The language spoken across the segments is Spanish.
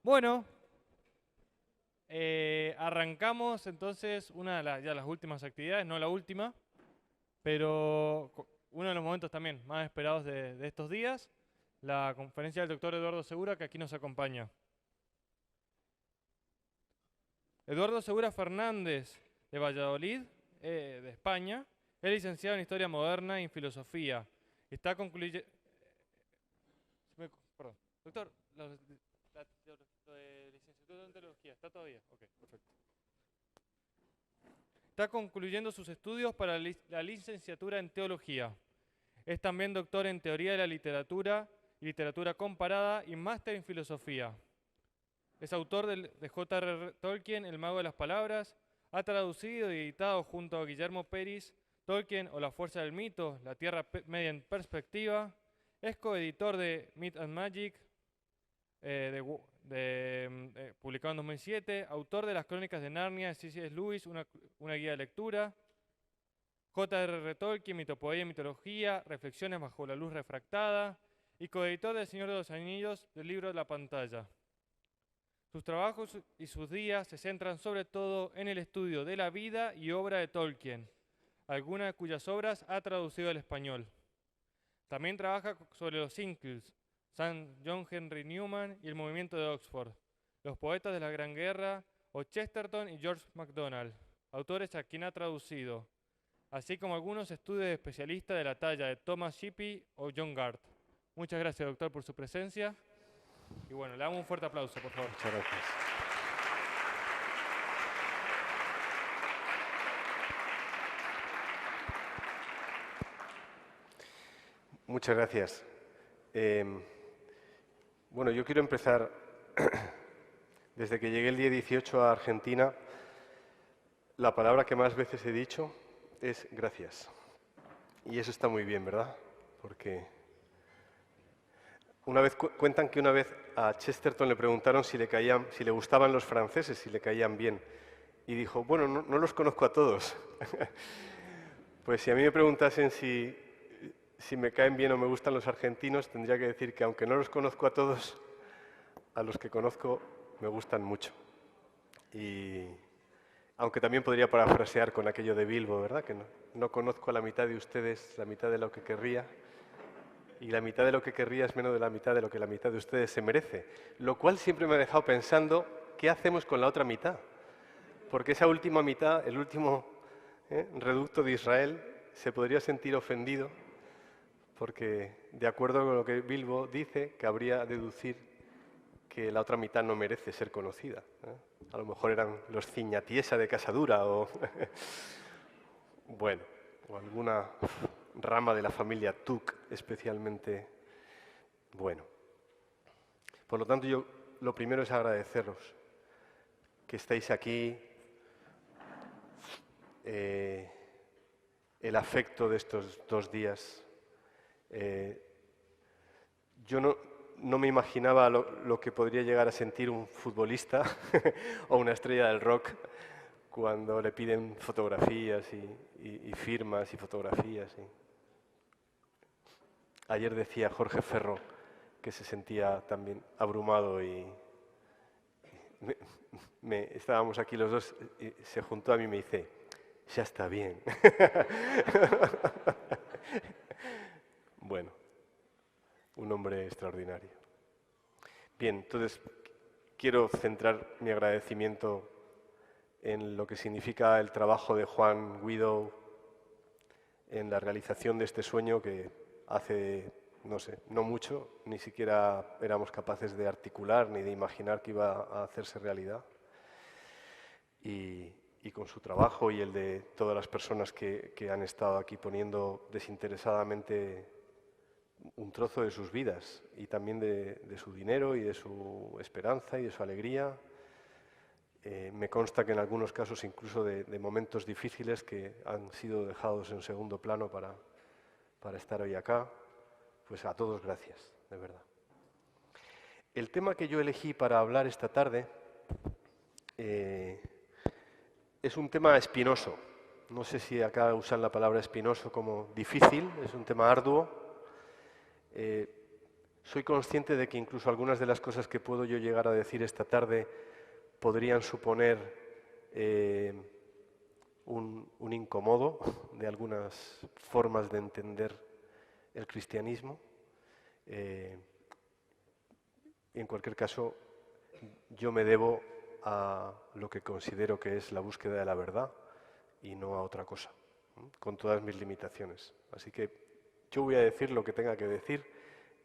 Bueno, arrancamos entonces una de ya las últimas actividades, no la última, pero uno de los momentos también más esperados de estos días, la conferencia del doctor Eduardo Segura, que aquí nos acompaña. Eduardo Segura Fernández, de Valladolid, de España, es licenciado en Historia Moderna y en Filosofía. Está concluyendo... Perdón. Doctor, lo de licenciatura en Teología, ¿está todavía? Ok, perfecto. Está concluyendo sus estudios para la licenciatura en Teología. Es también doctor en Teoría de la Literatura y Literatura Comparada y máster en Filosofía. Es autor de J.R.R. Tolkien, El Mago de las Palabras. Ha traducido y editado junto a Guillermo Peris Tolkien o La Fuerza del Mito, La Tierra Media en Perspectiva. Es coeditor de Myth and Magic, publicado en 2007. Autor de Las Crónicas de Narnia de C.S. Lewis, una guía de lectura. J.R.R. Tolkien, Mitopoeia y Mitología, Reflexiones bajo la luz refractada, y coeditor del Señor de los Anillos, del libro de la pantalla. Sus trabajos y sus días se centran sobre todo en el estudio de la vida y obra de Tolkien, algunas de cuyas obras ha traducido al español. También trabaja sobre los Inklings, San John Henry Newman y el movimiento de Oxford, los poetas de la Gran Guerra, o Chesterton y George MacDonald, autores a quien ha traducido, así como algunos estudios de especialistas de la talla de Thomas Shippey o John Gard. Muchas gracias, doctor, por su presencia. Y bueno, le damos un fuerte aplauso, por favor. Muchas gracias. Muchas gracias. Bueno, yo quiero empezar, desde que llegué el día 18 a Argentina, la palabra que más veces he dicho es gracias. Y eso está muy bien, ¿verdad? Porque una vez cuentan que una vez a Chesterton le preguntaron si le gustaban los franceses, si le caían bien. Y dijo, bueno, no los conozco a todos. Pues si a mí me preguntasen si me caen bien o me gustan los argentinos, tendría que decir que aunque no los conozco a todos, a los que conozco me gustan mucho. Y aunque también podría parafrasear con aquello de Bilbo, ¿verdad? Que no conozco a la mitad de ustedes, la mitad de lo que querría, y la mitad de lo que querría es menos de la mitad de lo que la mitad de ustedes se merece. Lo cual siempre me ha dejado pensando, ¿qué hacemos con la otra mitad? Porque esa última mitad, el último reducto de Israel, se podría sentir ofendido, porque de acuerdo con lo que Bilbo dice, cabría deducir que la otra mitad no merece ser conocida. A lo mejor eran los Ciñatiesa de Casadura o, bueno, o alguna rama de la familia Tuc especialmente bueno. Por lo tanto, yo lo primero es agradeceros que estéis aquí, el afecto de estos 2 días. Yo no me imaginaba lo que podría llegar a sentir un futbolista o una estrella del rock cuando le piden fotografías y firmas y fotografías. Ayer decía Jorge Ferro que se sentía también abrumado y estábamos aquí los dos y se juntó a mí y me dice, ya está bien. Bueno, un hombre extraordinario. Bien, entonces quiero centrar mi agradecimiento en lo que significa el trabajo de Juan Guido en la realización de este sueño que hace, no sé, no mucho, ni siquiera éramos capaces de articular ni de imaginar que iba a hacerse realidad. Y con su trabajo y el de todas las personas que han estado aquí poniendo desinteresadamente un trozo de sus vidas y también de su dinero y de su esperanza y de su alegría. Me consta que en algunos casos incluso de momentos difíciles que han sido dejados en segundo plano para estar hoy acá. Pues a todos gracias, de verdad. El tema que yo elegí para hablar esta tarde es un tema espinoso. No sé si acá usan la palabra espinoso como difícil, es un tema arduo. Soy consciente de que incluso algunas de las cosas que puedo yo llegar a decir esta tarde podrían suponer un incomodo de algunas formas de entender el cristianismo. En cualquier caso, yo me debo a lo que considero que es la búsqueda de la verdad y no a otra cosa, con todas mis limitaciones. Así que yo voy a decir lo que tenga que decir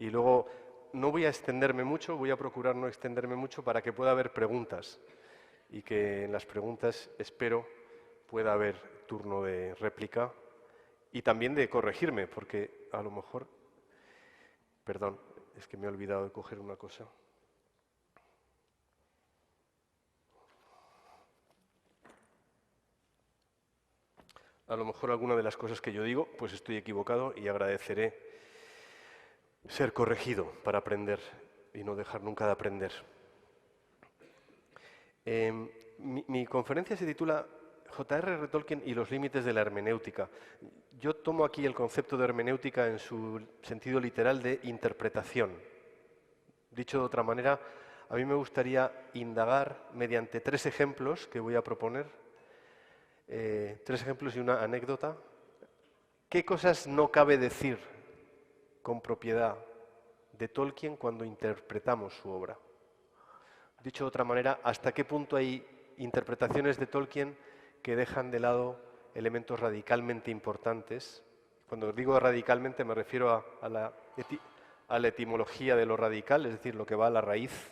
y luego no voy a extenderme mucho, voy a procurar no extenderme mucho para que pueda haber preguntas y que en las preguntas espero pueda haber turno de réplica y también de corregirme, porque a lo mejor, perdón, es que me he olvidado de coger una cosa. A lo mejor alguna de las cosas que yo digo, pues estoy equivocado y agradeceré ser corregido para aprender y no dejar nunca de aprender. Mi conferencia se titula J.R.R. Tolkien y los límites de la hermenéutica. Yo tomo aquí el concepto de hermenéutica en su sentido literal de interpretación. Dicho de otra manera, a mí me gustaría indagar mediante 3 ejemplos que voy a proponer, 3 ejemplos y una anécdota, qué cosas no cabe decir con propiedad de Tolkien cuando interpretamos su obra. Dicho de otra manera, hasta qué punto hay interpretaciones de Tolkien que dejan de lado elementos radicalmente importantes. Cuando digo radicalmente me refiero a la etimología de lo radical, es decir, lo que va a la raíz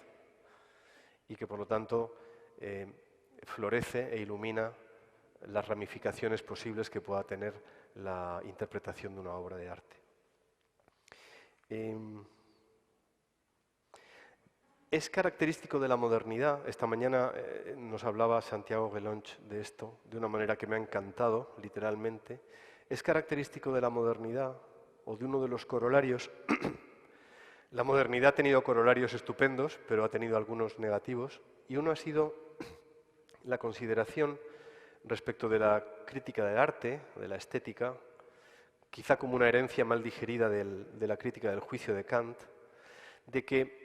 y que por lo tanto florece e ilumina las ramificaciones posibles que pueda tener la interpretación de una obra de arte. Es característico de la modernidad, esta mañana nos hablaba Santiago Gelonch de esto, de una manera que me ha encantado, literalmente, es característico de la modernidad, o de uno de los corolarios. La modernidad ha tenido corolarios estupendos, pero ha tenido algunos negativos, y uno ha sido la consideración respecto de la crítica del arte, de la estética, quizá como una herencia mal digerida de la crítica del juicio de Kant, de que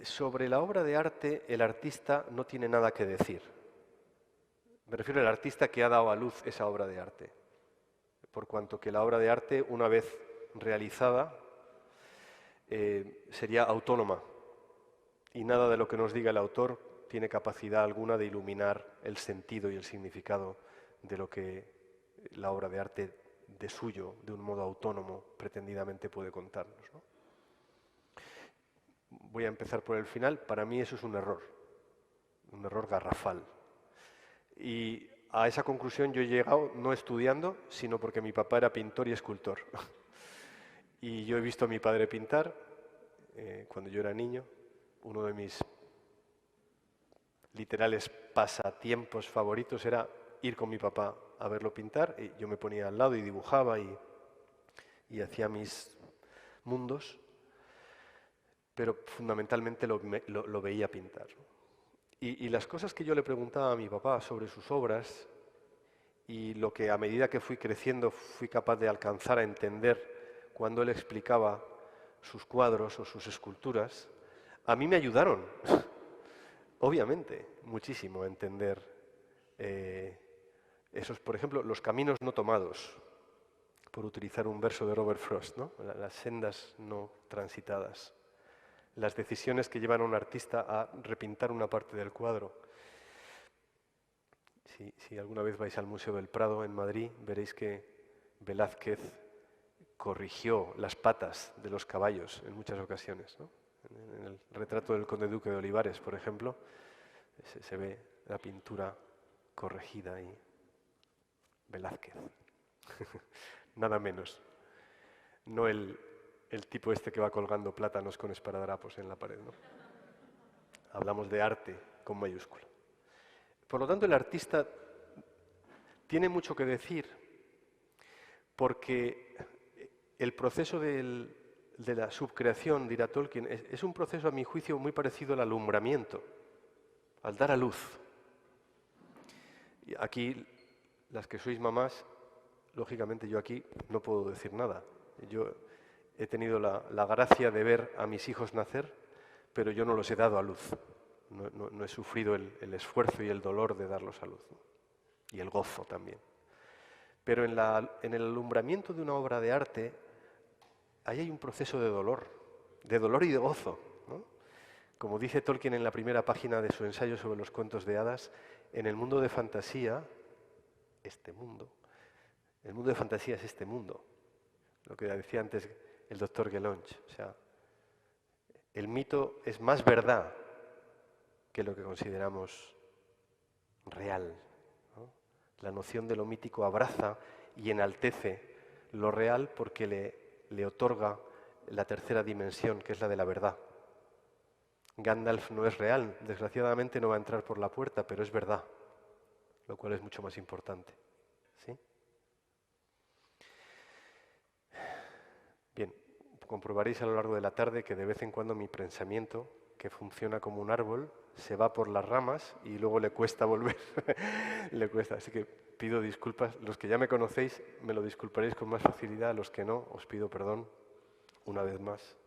sobre la obra de arte el artista no tiene nada que decir. Me refiero al artista que ha dado a luz esa obra de arte, por cuanto que la obra de arte, una vez realizada, sería autónoma y nada de lo que nos diga el autor tiene capacidad alguna de iluminar el sentido y el significado de lo que la obra de arte de suyo, de un modo autónomo, pretendidamente puede contarnos, ¿no? Voy a empezar por el final. Para mí eso es un error garrafal. Y a esa conclusión yo he llegado no estudiando, sino porque mi papá era pintor y escultor. Y yo he visto a mi padre pintar cuando yo era niño. Uno de mis literales pasatiempos favoritos era ir con mi papá a verlo pintar. Y yo me ponía al lado y dibujaba y hacía mis mundos, pero fundamentalmente lo veía pintar. Y las cosas que yo le preguntaba a mi papá sobre sus obras y lo que a medida que fui creciendo fui capaz de alcanzar a entender cuando él explicaba sus cuadros o sus esculturas, a mí me ayudaron, obviamente, muchísimo a entender esos, por ejemplo, los caminos no tomados, por utilizar un verso de Robert Frost, ¿no? Las sendas no transitadas. Las decisiones que llevan a un artista a repintar una parte del cuadro. Si alguna vez vais al Museo del Prado en Madrid, veréis que Velázquez corrigió las patas de los caballos en muchas ocasiones, ¿no? En el retrato del conde duque de Olivares, por ejemplo, se ve la pintura corregida y Velázquez. Nada menos. No el tipo este que va colgando plátanos con esparadrapos en la pared, ¿no? Hablamos de arte con mayúscula. Por lo tanto, el artista tiene mucho que decir porque el proceso de la subcreación, dirá Tolkien, es un proceso, a mi juicio, muy parecido al alumbramiento, al dar a luz. Y aquí, las que sois mamás, lógicamente yo aquí no puedo decir nada. he tenido la gracia de ver a mis hijos nacer, pero yo no los he dado a luz. No he sufrido el esfuerzo y el dolor de darlos a luz, ¿no? Y el gozo también. Pero en el alumbramiento de una obra de arte, ahí hay un proceso de dolor y de gozo, ¿no? Como dice Tolkien en la primera página de su ensayo sobre los cuentos de hadas, en el mundo de fantasía, el mundo de fantasía es este mundo, lo que decía antes el doctor Gelonch. O sea, el mito es más verdad que lo que consideramos real, ¿no? La noción de lo mítico abraza y enaltece lo real porque le otorga la tercera dimensión, que es la de la verdad. Gandalf no es real, desgraciadamente no va a entrar por la puerta, pero es verdad, lo cual es mucho más importante, ¿sí? Bien, comprobaréis a lo largo de la tarde que de vez en cuando mi pensamiento, que funciona como un árbol, se va por las ramas y luego le cuesta volver. Le cuesta, así que pido disculpas. Los que ya me conocéis me lo disculparéis con más facilidad, los que no, os pido perdón una vez más.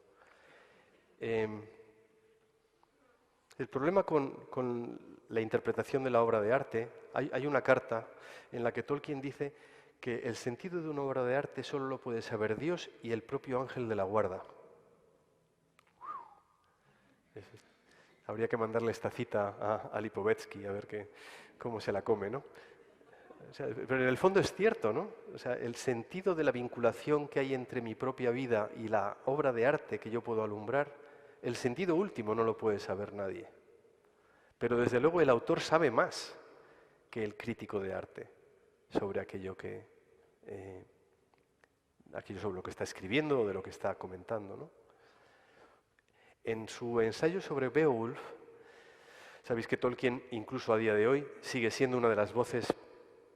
El problema con la interpretación de la obra de arte, hay una carta en la que Tolkien dice que el sentido de una obra de arte solo lo puede saber Dios y el propio ángel de la guarda. Habría que mandarle esta cita a Lipovetsky a ver cómo se la come, ¿no? O sea, pero en el fondo es cierto, ¿no? O sea, el sentido de la vinculación que hay entre mi propia vida y la obra de arte que yo puedo alumbrar, el sentido último no lo puede saber nadie. Pero desde luego el autor sabe más que el crítico de arte sobre aquello sobre lo que está escribiendo o de lo que está comentando, ¿no? En su ensayo sobre Beowulf, sabéis que Tolkien, incluso a día de hoy, sigue siendo una de las voces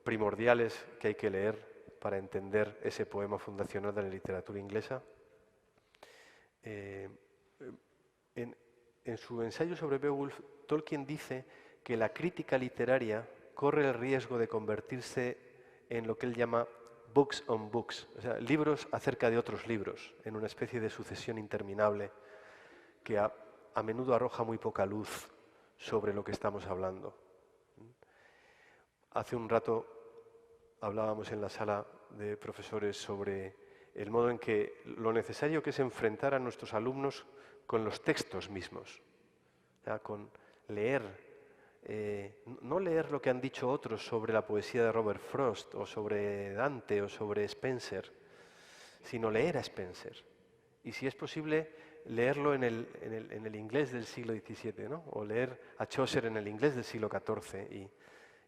primordiales que hay que leer para entender ese poema fundacional de la literatura inglesa. En su ensayo sobre Beowulf, Tolkien dice que la crítica literaria corre el riesgo de convertirse en lo que él llama books on books, o sea, libros acerca de otros libros, en una especie de sucesión interminable que a menudo arroja muy poca luz sobre lo que estamos hablando. Hace un rato hablábamos en la sala de profesores sobre el modo en que lo necesario que es enfrentar a nuestros alumnos con los textos mismos, o sea, con leer, no leer lo que han dicho otros sobre la poesía de Robert Frost o sobre Dante o sobre Spencer, sino leer a Spencer. Y si es posible, leerlo en el inglés del siglo XVII, ¿no? O leer a Chaucer en el inglés del siglo XIV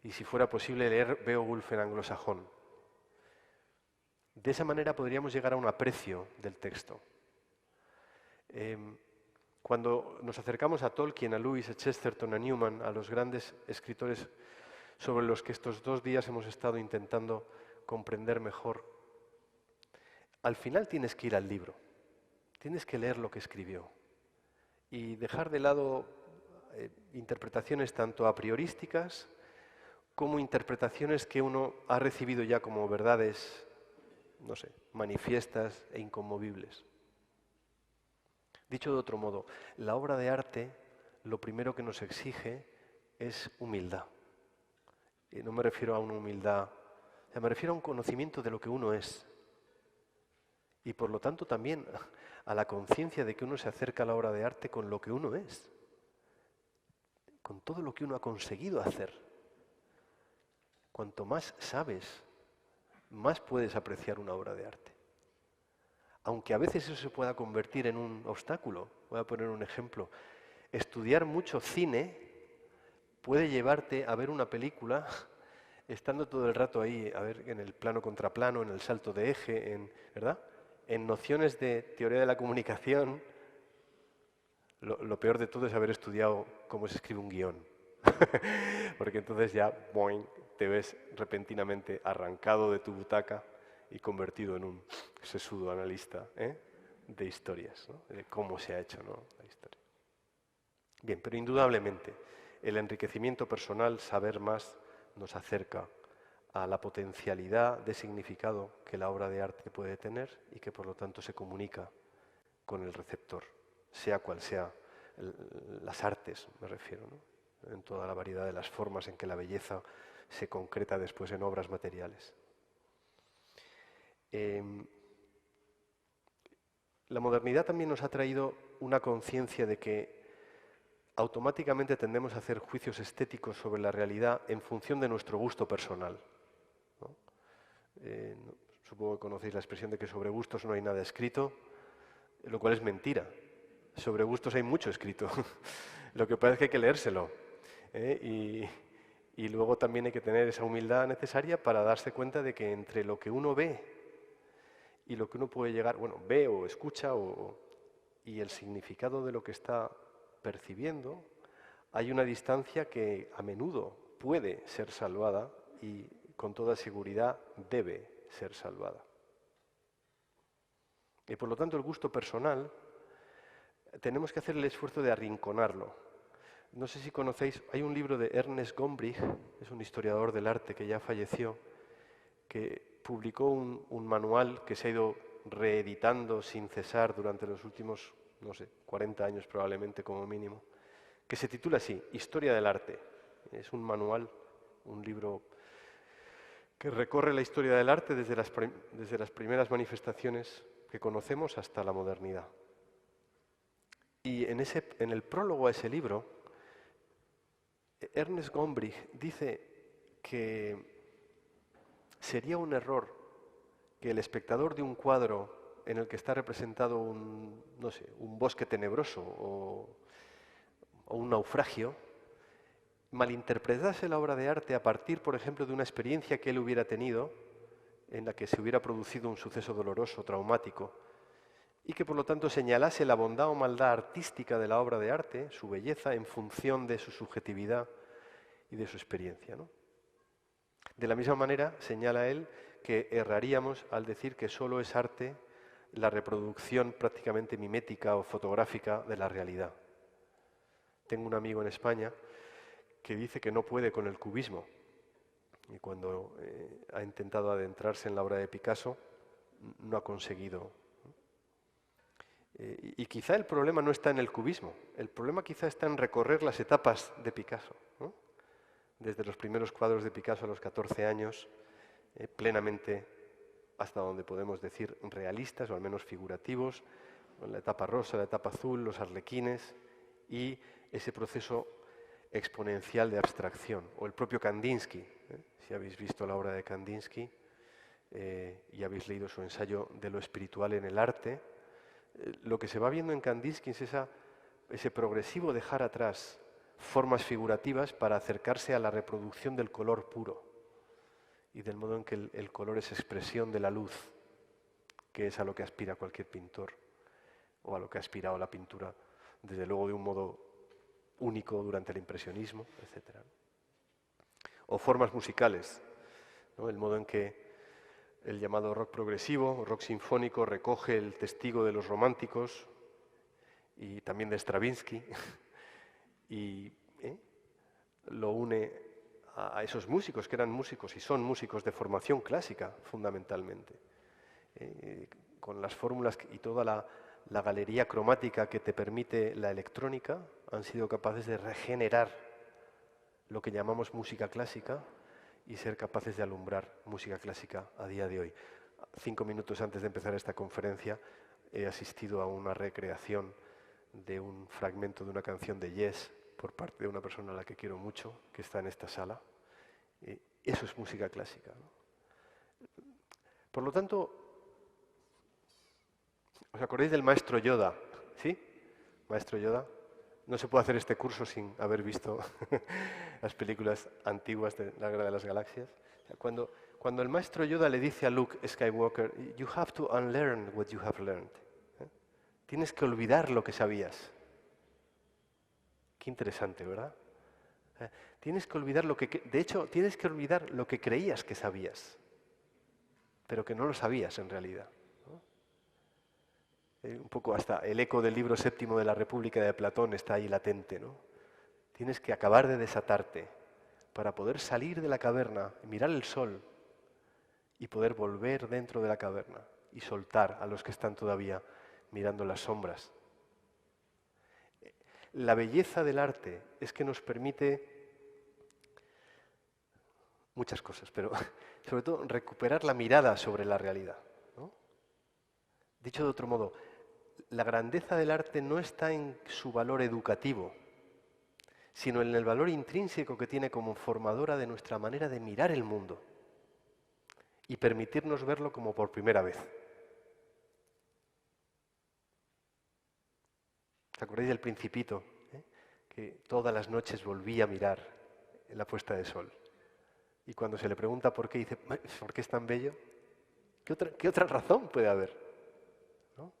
y si fuera posible leer Beowulf en anglosajón. De esa manera podríamos llegar a un aprecio del texto. Cuando nos acercamos a Tolkien, a Lewis, a Chesterton, a Newman, a los grandes escritores sobre los que estos 2 días hemos estado intentando comprender mejor, al final tienes que ir al libro, tienes que leer lo que escribió y dejar de lado interpretaciones tanto a priorísticas como interpretaciones que uno ha recibido ya como verdades, no sé, manifiestas e inconmovibles. Dicho de otro modo, la obra de arte lo primero que nos exige es humildad. Y no me refiero a una humildad, me refiero a un conocimiento de lo que uno es. Y por lo tanto también a la conciencia de que uno se acerca a la obra de arte con lo que uno es, con todo lo que uno ha conseguido hacer. Cuanto más sabes, más puedes apreciar una obra de arte. Aunque a veces eso se pueda convertir en un obstáculo. Voy a poner un ejemplo. Estudiar mucho cine puede llevarte a ver una película estando todo el rato ahí, a ver, en el plano contra plano, en el salto de eje, ¿verdad? En nociones de teoría de la comunicación. Lo peor de todo es haber estudiado cómo se escribe un guión. Porque entonces ya, boing, te ves repentinamente arrancado de tu butaca y convertido en un sesudo analista de historias, ¿no? De cómo se ha hecho, ¿no?, la historia. Bien, pero indudablemente el enriquecimiento personal, saber más, nos acerca a la potencialidad de significado que la obra de arte puede tener y que por lo tanto se comunica con el receptor, sea cual sea las artes, me refiero, ¿no? En toda la variedad de las formas en que la belleza se concreta después en obras materiales. La modernidad también nos ha traído una conciencia de que automáticamente tendemos a hacer juicios estéticos sobre la realidad en función de nuestro gusto personal, ¿no? Supongo que conocéis la expresión de que sobre gustos no hay nada escrito, lo cual es mentira. Sobre gustos hay mucho escrito. Lo que pasa es que hay que leérselo, ¿eh? Y luego también hay que tener esa humildad necesaria para darse cuenta de que entre lo que uno ve y lo que uno puede llegar, bueno, ve o escucha y el significado de lo que está percibiendo, hay una distancia que a menudo puede ser salvada y con toda seguridad debe ser salvada. Y por lo tanto el gusto personal tenemos que hacer el esfuerzo de arrinconarlo. No sé si conocéis, hay un libro de Ernest Gombrich, es un historiador del arte que ya falleció, que publicó un manual que se ha ido reeditando sin cesar durante los últimos, no sé, 40 años probablemente como mínimo, que se titula así, Historia del arte. Es un manual, un libro que recorre la historia del arte desde las primeras manifestaciones que conocemos hasta la modernidad. Y en el prólogo a ese libro, Ernest Gombrich dice que sería un error que el espectador de un cuadro en el que está representado un bosque tenebroso o un naufragio, malinterpretase la obra de arte a partir, por ejemplo, de una experiencia que él hubiera tenido en la que se hubiera producido un suceso doloroso, traumático, y que por lo tanto señalase la bondad o maldad artística de la obra de arte, su belleza, en función de su subjetividad y de su experiencia, ¿no? De la misma manera, señala él, que erraríamos al decir que solo es arte la reproducción prácticamente mimética o fotográfica de la realidad. Tengo un amigo en España que dice que no puede con el cubismo, y cuando ha intentado adentrarse en la obra de Picasso, no ha conseguido. Y quizá el problema no está en el cubismo, el problema quizá está en recorrer las etapas de Picasso, ¿no? Desde los primeros cuadros de Picasso a los 14 años, plenamente, hasta donde podemos decir, realistas o al menos figurativos, con la etapa rosa, la etapa azul, los arlequines y ese proceso exponencial de abstracción, o el propio Kandinsky. Si habéis visto la obra de Kandinsky y habéis leído su ensayo de lo espiritual en el arte, lo que se va viendo en Kandinsky es ese progresivo dejar atrás formas figurativas para acercarse a la reproducción del color puro y del modo en que el color es expresión de la luz, que es a lo que aspira cualquier pintor o a lo que ha aspirado la pintura, desde luego de un modo único durante el impresionismo, etc. O formas musicales, ¿no? El modo en que el llamado rock progresivo, rock sinfónico, recoge el testigo de los románticos y también de Stravinsky y lo une a esos músicos que eran músicos y son músicos de formación clásica, fundamentalmente, con las fórmulas y toda la galería cromática que te permite la electrónica, han sido capaces de regenerar lo que llamamos música clásica y ser capaces de alumbrar música clásica a día de hoy. 5 minutos antes de empezar esta conferencia he asistido a una recreación de un fragmento de una canción de Yes por parte de una persona a la que quiero mucho, que está en esta sala. Eso es música clásica, ¿no? Por lo tanto, ¿os acordáis del maestro Yoda? ¿Sí? Maestro Yoda. No se puede hacer este curso sin haber visto las películas antiguas de la Guerra de las Galaxias. Cuando el maestro Yoda le dice a Luke Skywalker, "You have to unlearn what you have learned". Tienes que olvidar lo que sabías. Qué interesante, ¿verdad? Tienes que olvidar de hecho, tienes que olvidar lo que creías que sabías, pero que no lo sabías en realidad. Un poco hasta el eco del libro séptimo de la República de Platón está ahí latente, ¿no? Tienes que acabar de desatarte para poder salir de la caverna, mirar el sol y poder volver dentro de la caverna y soltar a los que están todavía mirando las sombras. La belleza del arte es que nos permite muchas cosas, pero sobre todo recuperar la mirada sobre la realidad, ¿no? Dicho de otro modo, la grandeza del arte no está en su valor educativo, sino en el valor intrínseco que tiene como formadora de nuestra manera de mirar el mundo y permitirnos verlo como por primera vez. ¿Os acordáis del Principito? Que todas las noches volvía a mirar en la puesta de sol. Y cuando se le pregunta por qué, dice, ¿por qué es tan bello? ¿Qué otra razón puede haber? ¿No?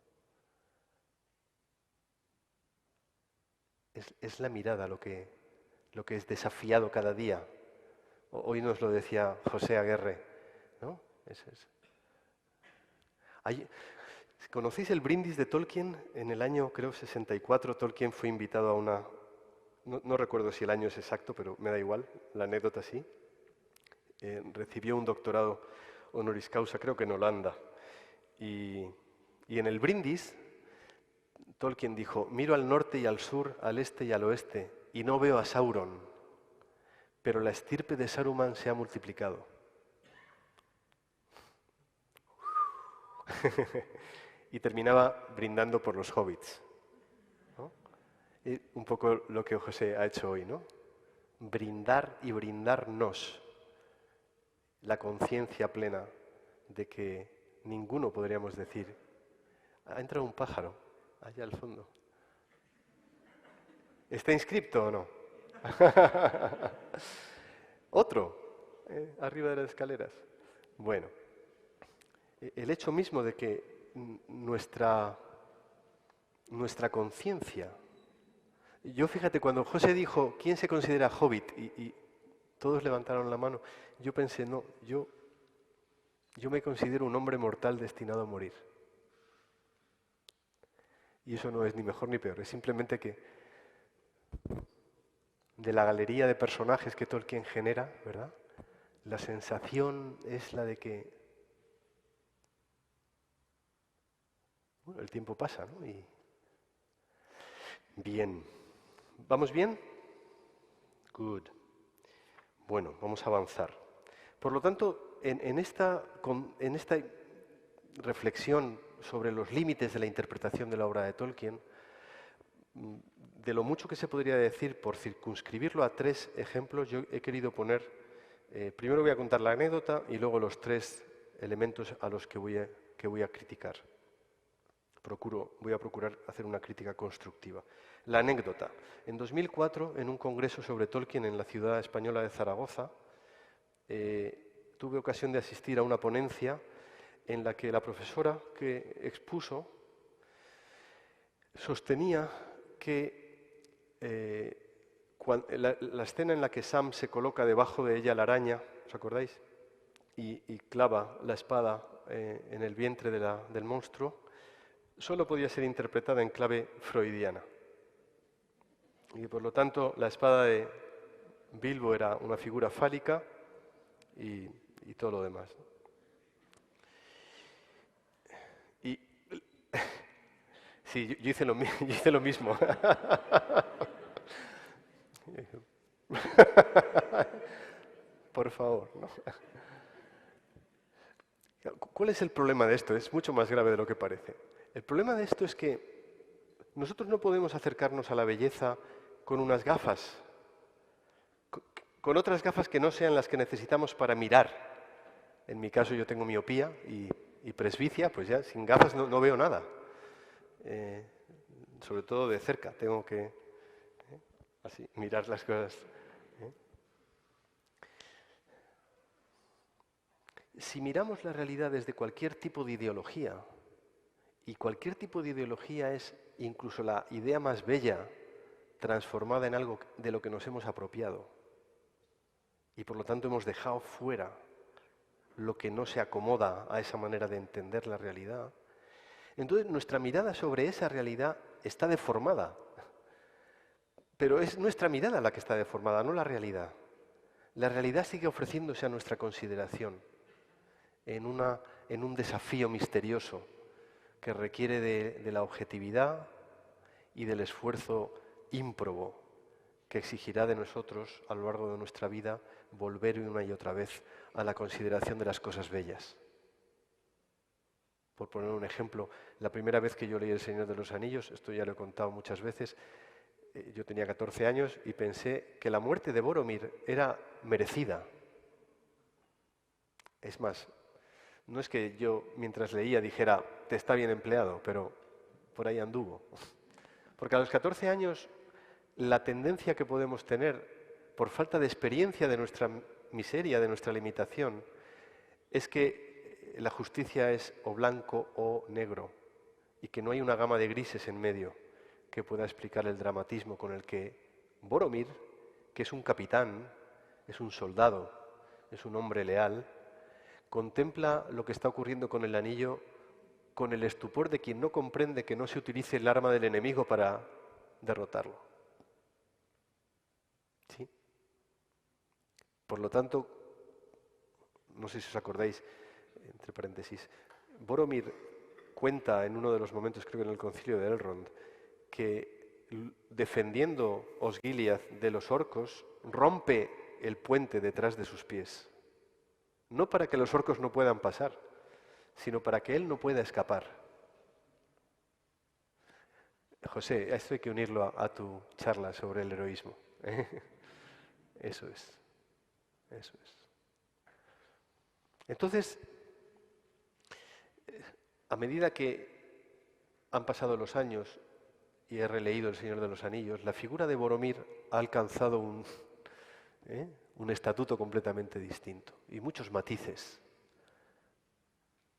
Es la mirada lo que es desafiado cada día. Hoy nos lo decía José Aguerre, ¿no? ¿Conocéis el brindis de Tolkien? En el año, creo, 64, Tolkien fue invitado a una... No recuerdo si el año es exacto, pero me da igual, la anécdota sí. Recibió un doctorado honoris causa, creo que en Holanda. Y en el brindis, Tolkien dijo, miro al norte y al sur, al este y al oeste, y no veo a Sauron, pero la estirpe de Saruman se ha multiplicado. Y terminaba brindando por los hobbits, ¿no? Y un poco lo que José ha hecho hoy, ¿no? Brindar y brindarnos la conciencia plena de que ninguno podríamos decir, ha entrado un pájaro allá al fondo. ¿Está inscripto o no? Otro, arriba de las escaleras. Bueno, el hecho mismo de que nuestra conciencia... Yo fíjate, cuando José dijo, ¿quién se considera hobbit? Y todos levantaron la mano, yo pensé, no, yo me considero un hombre mortal destinado a morir. Y eso no es ni mejor ni peor, es simplemente que de la galería de personajes que Tolkien genera, ¿verdad? La sensación es la de que bueno, el tiempo pasa, ¿no? Y bien. ¿Vamos bien? Good. Bueno, vamos a avanzar. Por lo tanto, en esta reflexión sobre los límites de la interpretación de la obra de Tolkien, de lo mucho que se podría decir, por circunscribirlo a 3 ejemplos, yo he querido poner, primero voy a contar la anécdota y luego los 3 elementos a los que voy a criticar. Voy a procurar hacer una crítica constructiva. La anécdota. En 2004, en un congreso sobre Tolkien en la ciudad española de Zaragoza, tuve ocasión de asistir a una ponencia en la que la profesora que expuso sostenía que la escena en la que Sam se coloca debajo de ella la araña, ¿os acordáis? Y clava la espada en el vientre del monstruo, solo podía ser interpretada en clave freudiana. Y por lo tanto, la espada de Bilbo era una figura fálica y todo lo demás. Y sí, yo hice lo mismo. Por favor, ¿no? ¿Cuál es el problema de esto? Es mucho más grave de lo que parece. El problema de esto es que nosotros no podemos acercarnos a la belleza con unas gafas, con otras gafas que no sean las que necesitamos para mirar. En mi caso yo tengo miopía y presbicia, pues ya sin gafas no veo nada. Sobre todo de cerca, tengo que así mirar las cosas. Si miramos la realidad desde cualquier tipo de ideología, y cualquier tipo de ideología es incluso la idea más bella transformada en algo de lo que nos hemos apropiado, y por lo tanto hemos dejado fuera lo que no se acomoda a esa manera de entender la realidad, entonces nuestra mirada sobre esa realidad está deformada. Pero es nuestra mirada la que está deformada, no la realidad. la realidad sigue ofreciéndose a nuestra consideración en un desafío misterioso que requiere de la objetividad y del esfuerzo ímprobo que exigirá de nosotros a lo largo de nuestra vida volver una y otra vez a la consideración de las cosas bellas. Por poner un ejemplo, la primera vez que yo leí El Señor de los Anillos, esto ya lo he contado muchas veces, yo tenía 14 años y pensé que la muerte de Boromir era merecida. Es más, no es que yo mientras leía dijera, te está bien empleado, pero por ahí anduvo. Porque a los 14 años la tendencia que podemos tener, por falta de experiencia de nuestra miseria, de nuestra limitación, es que la justicia es o blanco o negro y que no hay una gama de grises en medio que pueda explicar el dramatismo con el que Boromir, que es un capitán, es un soldado, es un hombre leal, contempla lo que está ocurriendo con el anillo con el estupor de quien no comprende que no se utilice el arma del enemigo para derrotarlo. ¿Sí? Por lo tanto, no sé si os acordáis, entre paréntesis, Boromir cuenta en uno de los momentos, creo que en el concilio de Elrond, que defendiendo Osgiliath de los orcos, rompe el puente detrás de sus pies. No para que los orcos no puedan pasar, sino para que él no pueda escapar. José, esto hay que unirlo a tu charla sobre el heroísmo. Eso es. Eso es. Entonces, a medida que han pasado los años y he releído El Señor de los Anillos, la figura de Boromir ha alcanzado un estatuto completamente distinto y muchos matices.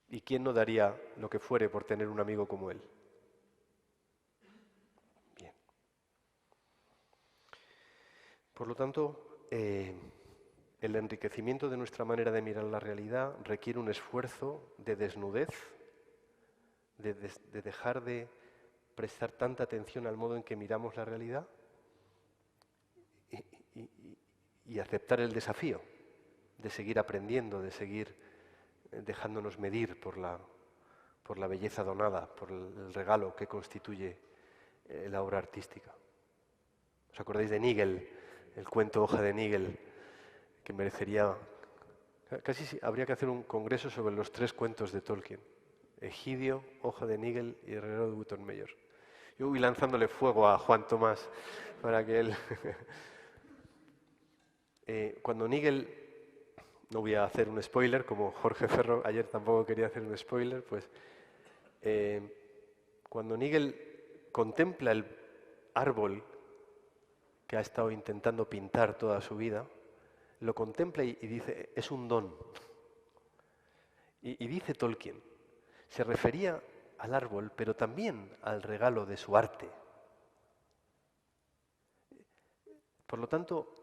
¿Y quién no daría lo que fuere por tener un amigo como él? Bien. Por lo tanto, el enriquecimiento de nuestra manera de mirar la realidad requiere un esfuerzo de desnudez, de dejar de prestar tanta atención al modo en que miramos la realidad y aceptar el desafío de seguir aprendiendo, de seguir dejándonos medir por la belleza donada, por el regalo que constituye la obra artística. ¿Os acordáis de Nigel, el cuento Hoja de Nigel, que merecería... Casi habría que hacer un congreso sobre los 3 cuentos de Tolkien: Egidio, Hoja de Nigel y Herrero de Button Mayor. Yo voy lanzándole fuego a Juan Tomás para que él... Cuando Nigel, no voy a hacer un spoiler, como Jorge Ferro ayer tampoco quería hacer un spoiler, pues cuando Nigel contempla el árbol que ha estado intentando pintar toda su vida, lo contempla y dice, es un don. Y dice Tolkien, se refería al árbol, pero también al regalo de su arte. Por lo tanto,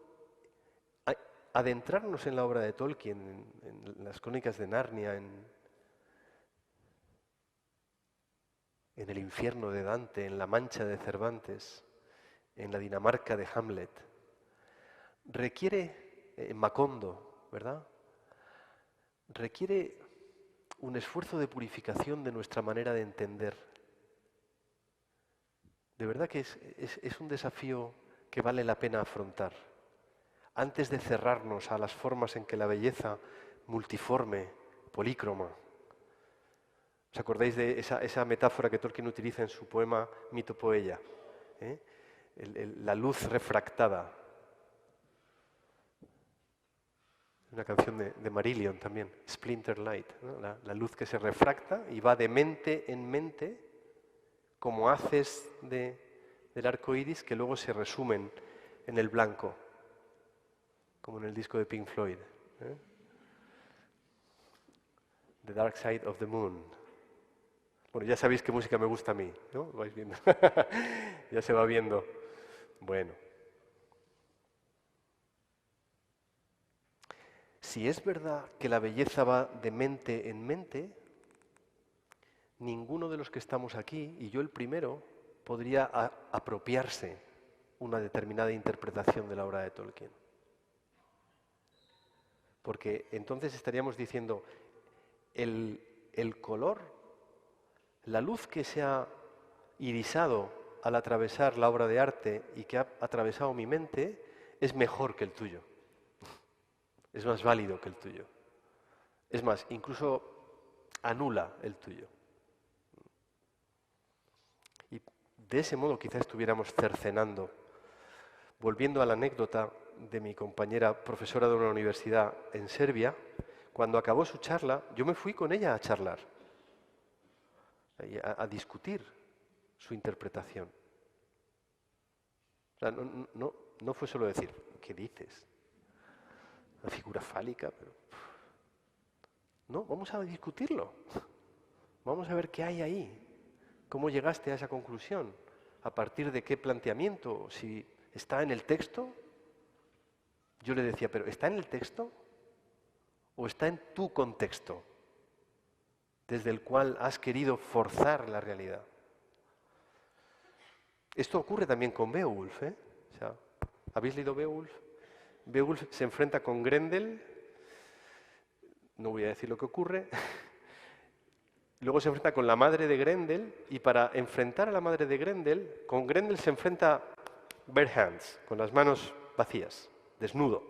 adentrarnos en la obra de Tolkien, en las Crónicas de Narnia, en el infierno de Dante, en la Mancha de Cervantes, en la Dinamarca de Hamlet, requiere, en Macondo, ¿verdad? Requiere un esfuerzo de purificación de nuestra manera de entender. De verdad que es un desafío que vale la pena afrontar. Antes de cerrarnos a las formas en que la belleza multiforme, polícroma. ¿Os acordáis de esa metáfora que Tolkien utiliza en su poema Mitopoeia? La luz refractada. Una canción de Marillion también, Splinter Light, ¿no? La luz que se refracta y va de mente en mente, como haces del arco iris que luego se resumen en el blanco, como en el disco de Pink Floyd. The Dark Side of the Moon. Bueno, ya sabéis qué música me gusta a mí, ¿no? ¿Lo vais viendo? Ya se va viendo. Bueno. Si es verdad que la belleza va de mente en mente, ninguno de los que estamos aquí, y yo el primero, podría apropiarse una determinada interpretación de la obra de Tolkien. porque entonces estaríamos diciendo el color, la luz que se ha irisado al atravesar la obra de arte y que ha atravesado mi mente es mejor que el tuyo, es más válido que el tuyo. Es más, incluso anula el tuyo. Y de ese modo quizás estuviéramos cercenando. Volviendo a la anécdota de mi compañera profesora de una universidad en Serbia, cuando acabó su charla, yo me fui con ella a charlar, a discutir su interpretación. O sea, no fue solo decir, ¿qué dices? Una figura fálica, pero... No, vamos a discutirlo. Vamos a ver qué hay ahí. ¿Cómo llegaste a esa conclusión? ¿A partir de qué planteamiento? Si está en el texto. Yo le decía, ¿pero está en el texto? ¿O está en tu contexto? Desde el cual has querido forzar la realidad. Esto ocurre también con Beowulf, ¿eh? O sea, ¿habéis leído Beowulf? Beowulf se enfrenta con Grendel. No voy a decir lo que ocurre. Luego se enfrenta con la madre de Grendel y para enfrentar a la madre de Grendel, con Grendel se enfrenta bare hands, con las manos vacías, desnudo.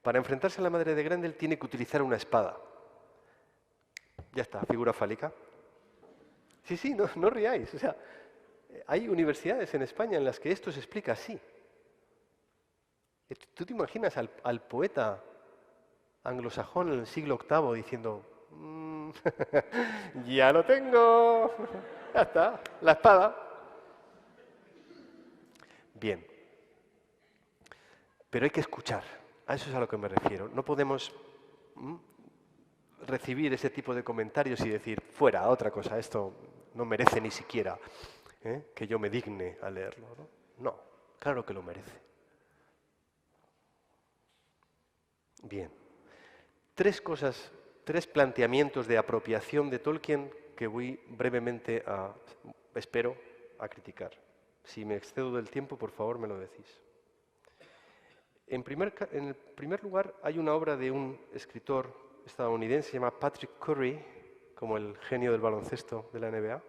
Para enfrentarse a la madre de Grendel tiene que utilizar una espada. Ya está, figura fálica. Sí, no riáis. O sea, hay universidades en España en las que esto se explica así. ¿Tú te imaginas al poeta anglosajón en el siglo VIII diciendo, ya lo tengo, ya está, la espada? Bien, pero hay que escuchar, a eso es a lo que me refiero. No podemos recibir ese tipo de comentarios y decir, fuera, otra cosa, esto no merece ni siquiera que yo me digne a leerlo. No, claro que lo merece. Bien. Tres planteamientos de apropiación de Tolkien que voy brevemente espero, a criticar. Si me excedo del tiempo, por favor, me lo decís. En el primer lugar, hay una obra de un escritor estadounidense, se llama Patrick Curry, como el genio del baloncesto de la NBA,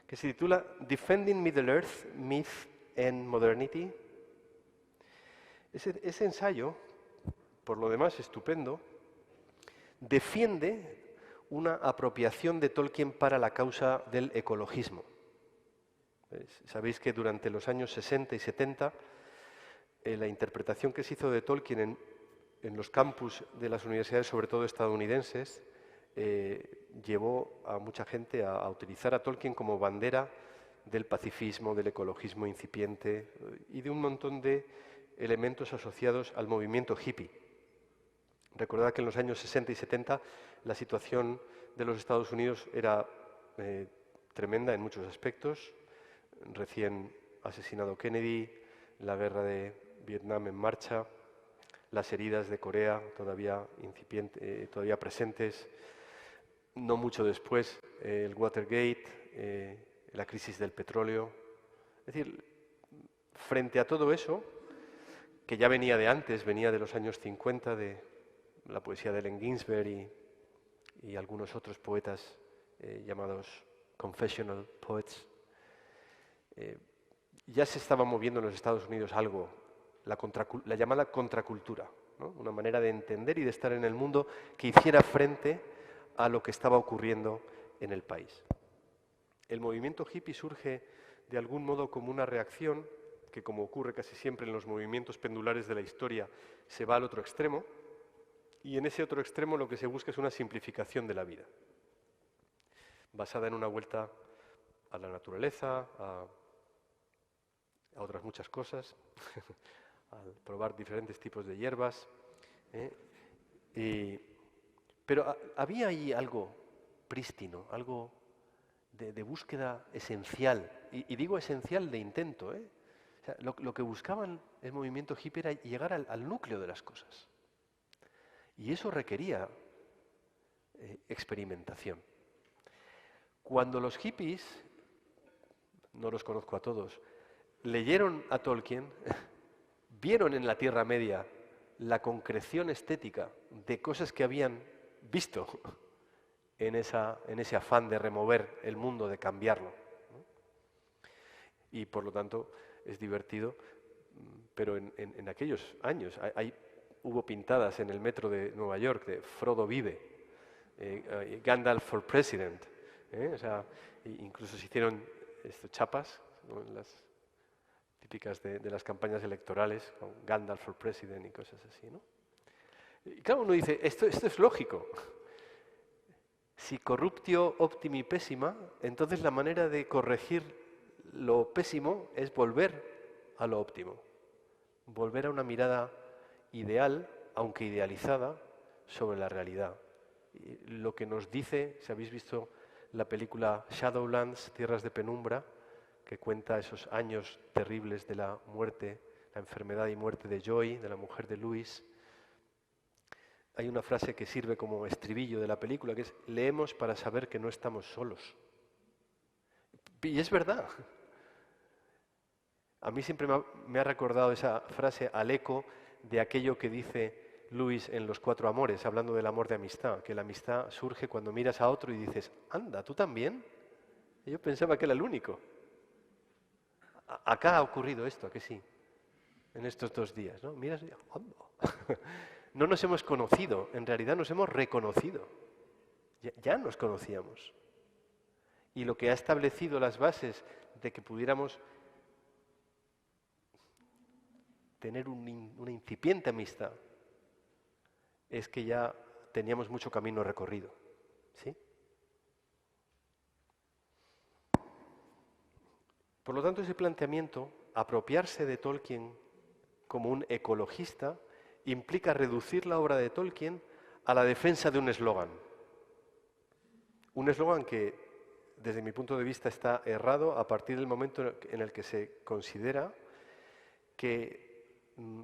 que se titula Defending Middle-earth, Myth and Modernity. Ese ensayo, por lo demás estupendo, defiende una apropiación de Tolkien para la causa del ecologismo. Sabéis que durante los años 60 y 70 la interpretación que se hizo de Tolkien en los campus de las universidades, sobre todo estadounidenses, llevó a mucha gente a utilizar a Tolkien como bandera del pacifismo, del ecologismo incipiente y de un montón de elementos asociados al movimiento hippie. Recordad que en los años 60 y 70 la situación de los Estados Unidos era tremenda en muchos aspectos. Recién asesinado Kennedy, la guerra de Vietnam en marcha, las heridas de Corea todavía todavía presentes. No mucho después, el Watergate, la crisis del petróleo. Es decir, frente a todo eso, que ya venía de antes, venía de los años 50, de la poesía de Allen Ginsberg y algunos otros poetas llamados confessional poets, ya se estaba moviendo en los Estados Unidos algo, la llamada contracultura, ¿no? Una manera de entender y de estar en el mundo que hiciera frente a lo que estaba ocurriendo en el país. El movimiento hippie surge de algún modo como una reacción que, como ocurre casi siempre en los movimientos pendulares de la historia, se va al otro extremo. Y en ese otro extremo lo que se busca es una simplificación de la vida, basada en una vuelta a la naturaleza, a otras muchas cosas, al probar diferentes tipos de hierbas. Pero había ahí algo prístino, algo de búsqueda esencial, y digo esencial de intento. O sea, lo que buscaban el movimiento hippie era llegar al núcleo de las cosas. Y eso requería experimentación. Cuando los hippies, no los conozco a todos, leyeron a Tolkien, vieron en la Tierra Media la concreción estética de cosas que habían visto en ese afán de remover el mundo, de cambiarlo, ¿no? Y por lo tanto es divertido, pero en aquellos años hubo pintadas en el metro de Nueva York de Frodo vive, Gandalf for President, o sea, incluso se hicieron chapas, ¿no?, en las típicas de las campañas electorales, con Gandalf for President y cosas así, ¿no? Y claro, uno dice, esto es lógico. Si corruptio optimi pessima, entonces la manera de corregir lo pésimo es volver a lo óptimo. Volver a una mirada ideal, aunque idealizada, sobre la realidad. Y lo que nos dice, si habéis visto la película Shadowlands, Tierras de Penumbra, que cuenta esos años terribles de la muerte, la enfermedad y muerte de Joy, de la mujer de Luis, hay una frase que sirve como estribillo de la película, que es: leemos para saber que no estamos solos. Y es verdad. A mí siempre me ha recordado esa frase al eco de aquello que dice Luis en Los Cuatro Amores, hablando del amor de amistad, que la amistad surge cuando miras a otro y dices, anda, ¿tú también? Y yo pensaba que era el único. Acá ha ocurrido esto, ¿a que sí? En estos 2 días, ¿no? Miras y anda. No nos hemos conocido, en realidad nos hemos reconocido. Ya nos conocíamos. Y lo que ha establecido las bases de que pudiéramos tener una incipiente amistad es que ya teníamos mucho camino recorrido, ¿sí? Por lo tanto, ese planteamiento, apropiarse de Tolkien como un ecologista, implica reducir la obra de Tolkien a la defensa de un eslogan. Un eslogan que, desde mi punto de vista, está errado a partir del momento en el que se considera que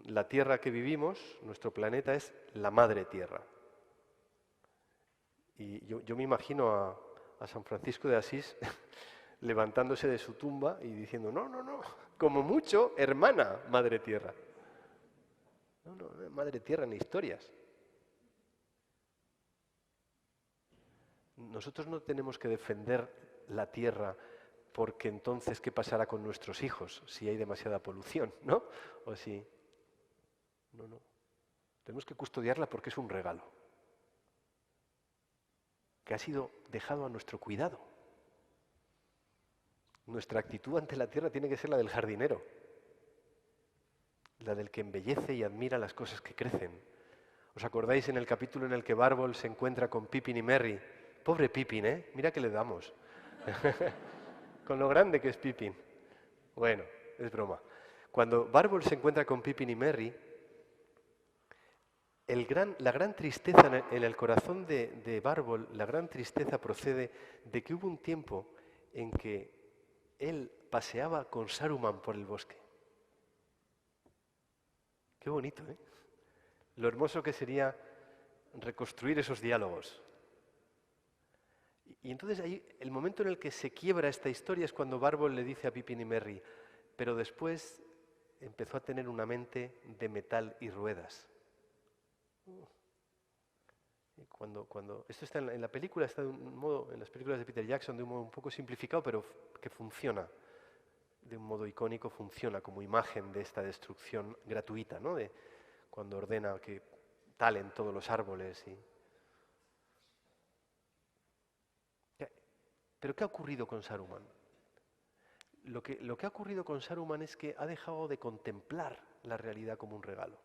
la Tierra que vivimos, nuestro planeta, es la madre Tierra. Y yo me imagino a San Francisco de Asís levantándose de su tumba y diciendo, no, como mucho, hermana Madre Tierra. No, Madre Tierra ni historias. Nosotros no tenemos que defender la Tierra porque entonces, ¿qué pasará con nuestros hijos si hay demasiada polución, ¿no? O si... No. Tenemos que custodiarla porque es un regalo que ha sido dejado a nuestro cuidado. Nuestra actitud ante la Tierra tiene que ser la del jardinero, la del que embellece y admira las cosas que crecen. ¿Os acordáis en el capítulo en el que Bárbol se encuentra con Pippin y Merry? Pobre Pippin, ¿eh? Mira que le damos. Con lo grande que es Pippin. Bueno, es broma. Cuando Bárbol se encuentra con Pippin y Merry, la gran tristeza en el corazón de Bárbol, la gran tristeza procede de que hubo un tiempo en que él paseaba con Saruman por el bosque. Qué bonito, ¿eh? Lo hermoso que sería reconstruir esos diálogos. Y entonces ahí, el momento en el que se quiebra esta historia es cuando Bárbol le dice a Pippin y Merry, pero después empezó a tener una mente de metal y ruedas. Esto está en la película, está de un modo, en las películas de Peter Jackson, de un modo un poco simplificado, pero que funciona, de un modo icónico, funciona como imagen de esta destrucción gratuita, ¿no? De cuando ordena que talen todos los árboles. ¿Pero qué ha ocurrido con Saruman? Lo que ha ocurrido con Saruman es que ha dejado de contemplar la realidad como un regalo.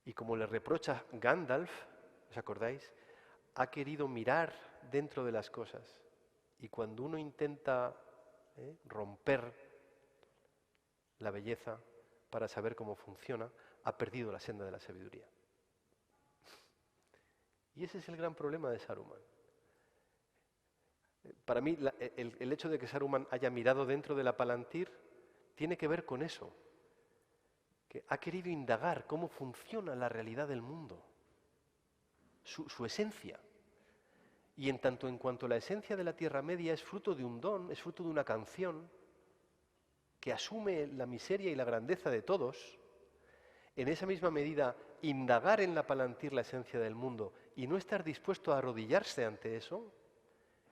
Y como le reprocha Gandalf, ¿os acordáis? Ha querido mirar dentro de las cosas. Y cuando uno intenta romper la belleza para saber cómo funciona, ha perdido la senda de la sabiduría. Y ese es el gran problema de Saruman. Para mí, el hecho de que Saruman haya mirado dentro de la Palantir tiene que ver con eso. Que ha querido indagar cómo funciona la realidad del mundo, su esencia. Y en tanto en cuanto la esencia de la Tierra Media es fruto de un don, es fruto de una canción que asume la miseria y la grandeza de todos, en esa misma medida, indagar en la Palantir la esencia del mundo y no estar dispuesto a arrodillarse ante eso,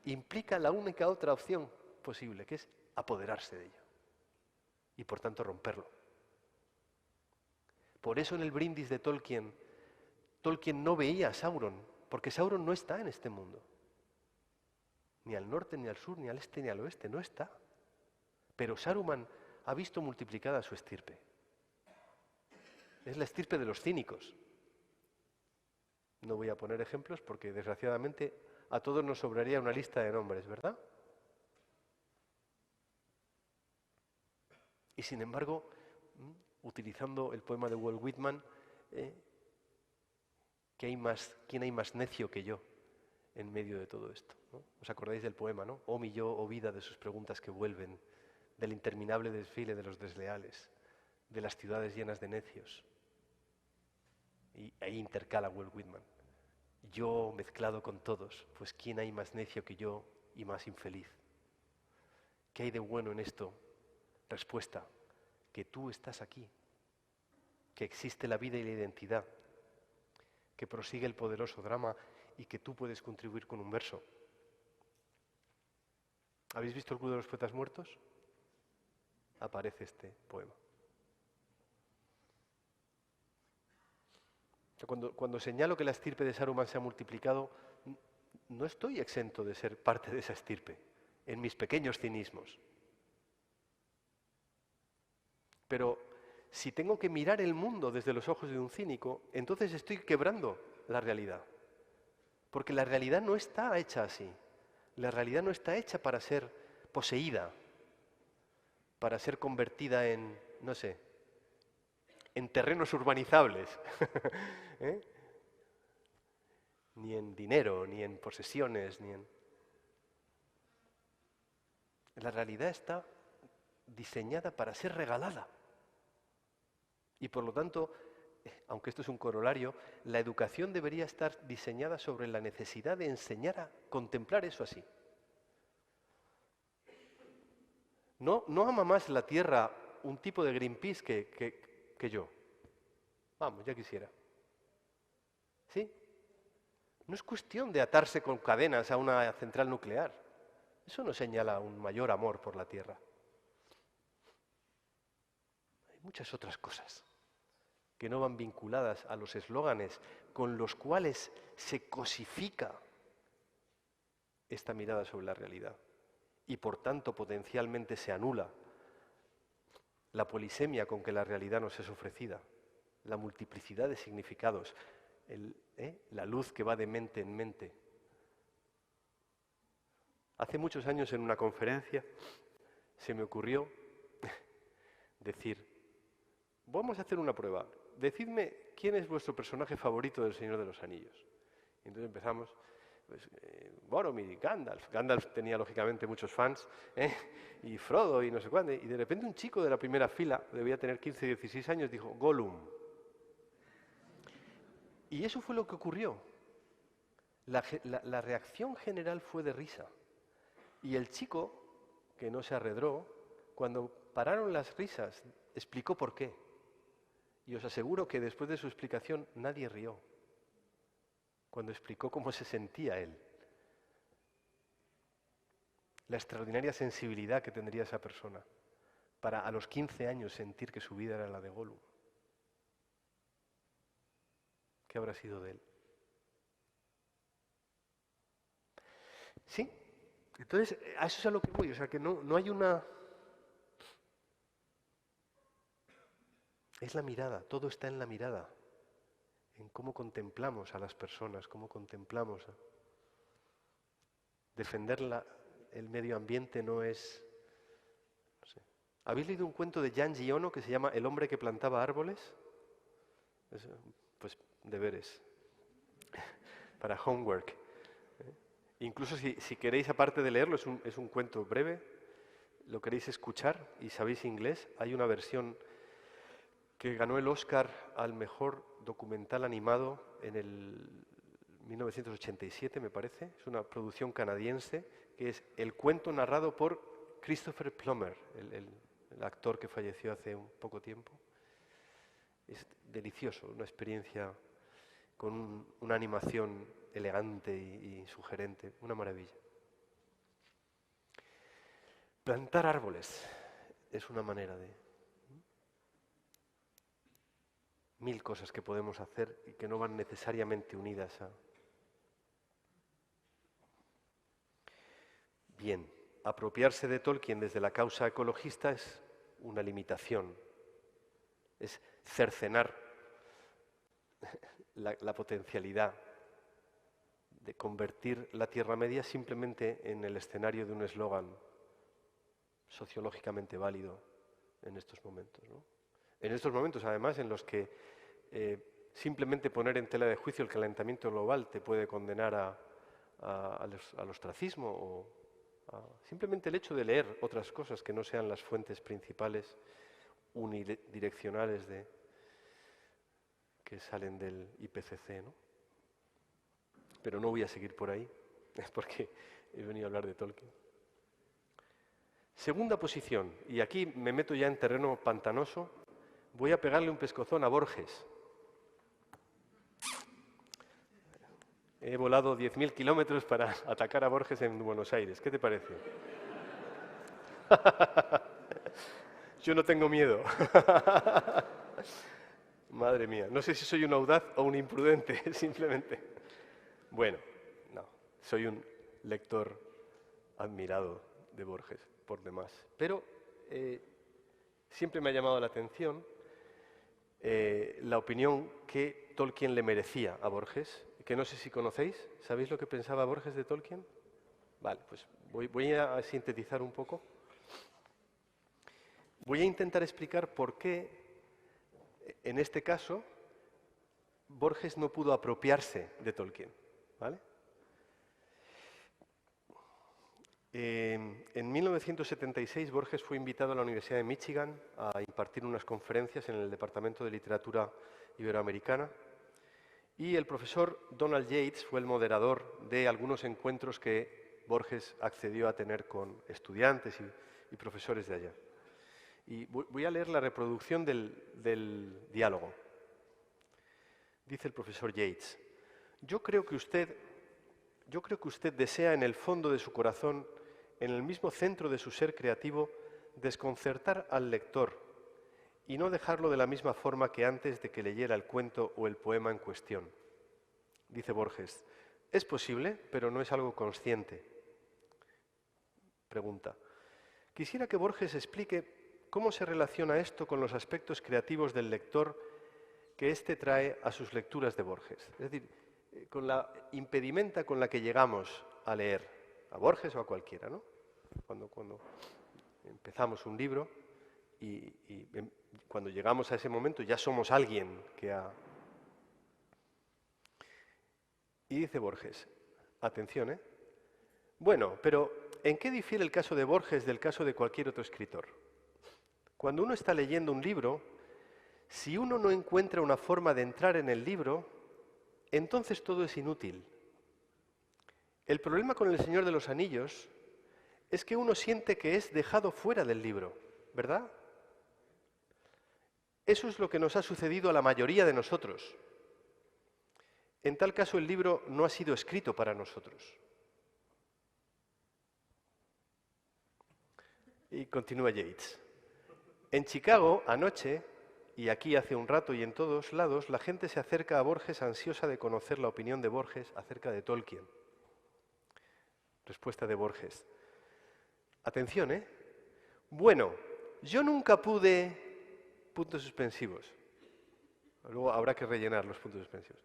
implica la única otra opción posible, que es apoderarse de ello y por tanto romperlo. Por eso en el brindis de Tolkien, Tolkien no veía a Sauron, porque Sauron no está en este mundo. Ni al norte, ni al sur, ni al este, ni al oeste, no está. Pero Saruman ha visto multiplicada su estirpe. Es la estirpe de los cínicos. No voy a poner ejemplos porque desgraciadamente a todos nos sobraría una lista de nombres, ¿verdad? Y sin embargo, utilizando el poema de Walt Whitman, ¿quién hay más necio que yo en medio de todo esto? ¿No? ¿Os acordáis del poema, no? Oh mi yo, oh vida de sus preguntas que vuelven, del interminable desfile de los desleales, de las ciudades llenas de necios. Y ahí intercala Walt Whitman. Yo mezclado con todos, pues ¿quién hay más necio que yo y más infeliz? ¿Qué hay de bueno en esto? Respuesta, que tú estás aquí, que existe la vida y la identidad, que prosigue el poderoso drama y que tú puedes contribuir con un verso. ¿Habéis visto el Club de los Poetas Muertos? Aparece este poema. Cuando señalo que la estirpe de Saruman se ha multiplicado, no estoy exento de ser parte de esa estirpe, en mis pequeños cinismos. Pero si tengo que mirar el mundo desde los ojos de un cínico, entonces estoy quebrando la realidad. Porque la realidad no está hecha así. La realidad no está hecha para ser poseída, para ser convertida en, no sé, en terrenos urbanizables. ¿Eh? Ni en dinero, ni en posesiones, ni en... La realidad está diseñada para ser regalada. Y por lo tanto, aunque esto es un corolario, la educación debería estar diseñada sobre la necesidad de enseñar a contemplar eso así. No ama más la tierra un tipo de Greenpeace que yo. Vamos, ya quisiera. ¿Sí? No es cuestión de atarse con cadenas a una central nuclear. Eso no señala un mayor amor por la tierra. Hay muchas otras cosas que no van vinculadas a los eslóganes con los cuales se cosifica esta mirada sobre la realidad y por tanto potencialmente se anula la polisemia con que la realidad nos es ofrecida, la multiplicidad de significados, la luz que va de mente en mente. Hace muchos años en una conferencia se me ocurrió decir, vamos a hacer una prueba, decidme quién es vuestro personaje favorito del Señor de los Anillos. Y entonces empezamos, pues, Boromir y Gandalf. Gandalf tenía lógicamente muchos fans, y Frodo y no sé cuándo. Y de repente un chico de la primera fila, debía tener 15, 16 años, dijo, Gollum. Y eso fue lo que ocurrió. La reacción general fue de risa. Y el chico, que no se arredró, cuando pararon las risas, explicó por qué. Y os aseguro que después de su explicación nadie rió. Cuando explicó cómo se sentía él. La extraordinaria sensibilidad que tendría esa persona para a los 15 años sentir que su vida era la de Gollum. ¿Qué habrá sido de él? Sí, entonces a eso es a lo que voy, o sea que no hay una... Es la mirada, todo está en la mirada, en cómo contemplamos a las personas, cómo contemplamos. Defender el medio ambiente no es... No sé. ¿Habéis leído un cuento de Jan Giono que se llama El hombre que plantaba árboles? Pues deberes, para homework. Incluso si queréis, aparte de leerlo, es un cuento breve, lo queréis escuchar y sabéis inglés, hay una versión que ganó el Oscar al mejor documental animado en el 1987, me parece. Es una producción canadiense, que es el cuento narrado por Christopher Plummer, el actor que falleció hace un poco tiempo. Es delicioso, una experiencia con una animación elegante y sugerente, una maravilla. Plantar árboles es una manera de... Mil cosas que podemos hacer y que no van necesariamente unidas a... Bien, apropiarse de Tolkien desde la causa ecologista es una limitación, es cercenar la potencialidad de convertir la Tierra Media simplemente en el escenario de un eslogan sociológicamente válido en estos momentos, ¿no? En estos momentos, además, en los que simplemente poner en tela de juicio el calentamiento global te puede condenar al ostracismo o simplemente el hecho de leer otras cosas que no sean las fuentes principales unidireccionales que salen del IPCC, ¿no? Pero no voy a seguir por ahí, es porque he venido a hablar de Tolkien. Segunda posición, y aquí me meto ya en terreno pantanoso, voy a pegarle un pescozón a Borges. He volado 10.000 kilómetros para atacar a Borges en Buenos Aires. ¿Qué te parece? Yo no tengo miedo. Madre mía, no sé si soy un audaz o un imprudente, simplemente. Bueno, no, soy un lector admirado de Borges, por demás. Pero siempre me ha llamado la atención la opinión que Tolkien le merecía a Borges, que no sé si conocéis. ¿Sabéis lo que pensaba Borges de Tolkien? Vale, pues voy a sintetizar un poco. Voy a intentar explicar por qué, en este caso, Borges no pudo apropiarse de Tolkien, ¿vale? En 1976 Borges fue invitado a la Universidad de Michigan a impartir unas conferencias en el Departamento de Literatura Iberoamericana y el profesor Donald Yates fue el moderador de algunos encuentros que Borges accedió a tener con estudiantes y profesores de allá. Y voy a leer la reproducción del diálogo. Dice el profesor Yates: Yo creo que usted desea en el fondo de su corazón, en el mismo centro de su ser creativo, desconcertar al lector y no dejarlo de la misma forma que antes de que leyera el cuento o el poema en cuestión. Dice Borges: es posible, pero no es algo consciente. Pregunta: quisiera que Borges explique cómo se relaciona esto con los aspectos creativos del lector que éste trae a sus lecturas de Borges. Es decir, con la impedimenta con la que llegamos a leer, a Borges o a cualquiera, ¿no? Cuando empezamos un libro y cuando llegamos a ese momento ya somos alguien que ha... Y dice Borges, atención, ¿eh? Bueno, pero ¿en qué difiere el caso de Borges del caso de cualquier otro escritor? Cuando uno está leyendo un libro, si uno no encuentra una forma de entrar en el libro, entonces todo es inútil. El problema con El Señor de los Anillos es que uno siente que es dejado fuera del libro, ¿verdad? Eso es lo que nos ha sucedido a la mayoría de nosotros. En tal caso, el libro no ha sido escrito para nosotros. Y continúa Yates. En Chicago, anoche, y aquí hace un rato y en todos lados, la gente se acerca a Borges ansiosa de conocer la opinión de Borges acerca de Tolkien. Respuesta de Borges. Atención, ¿eh? Bueno, yo nunca pude... Puntos suspensivos. Luego habrá que rellenar los puntos suspensivos.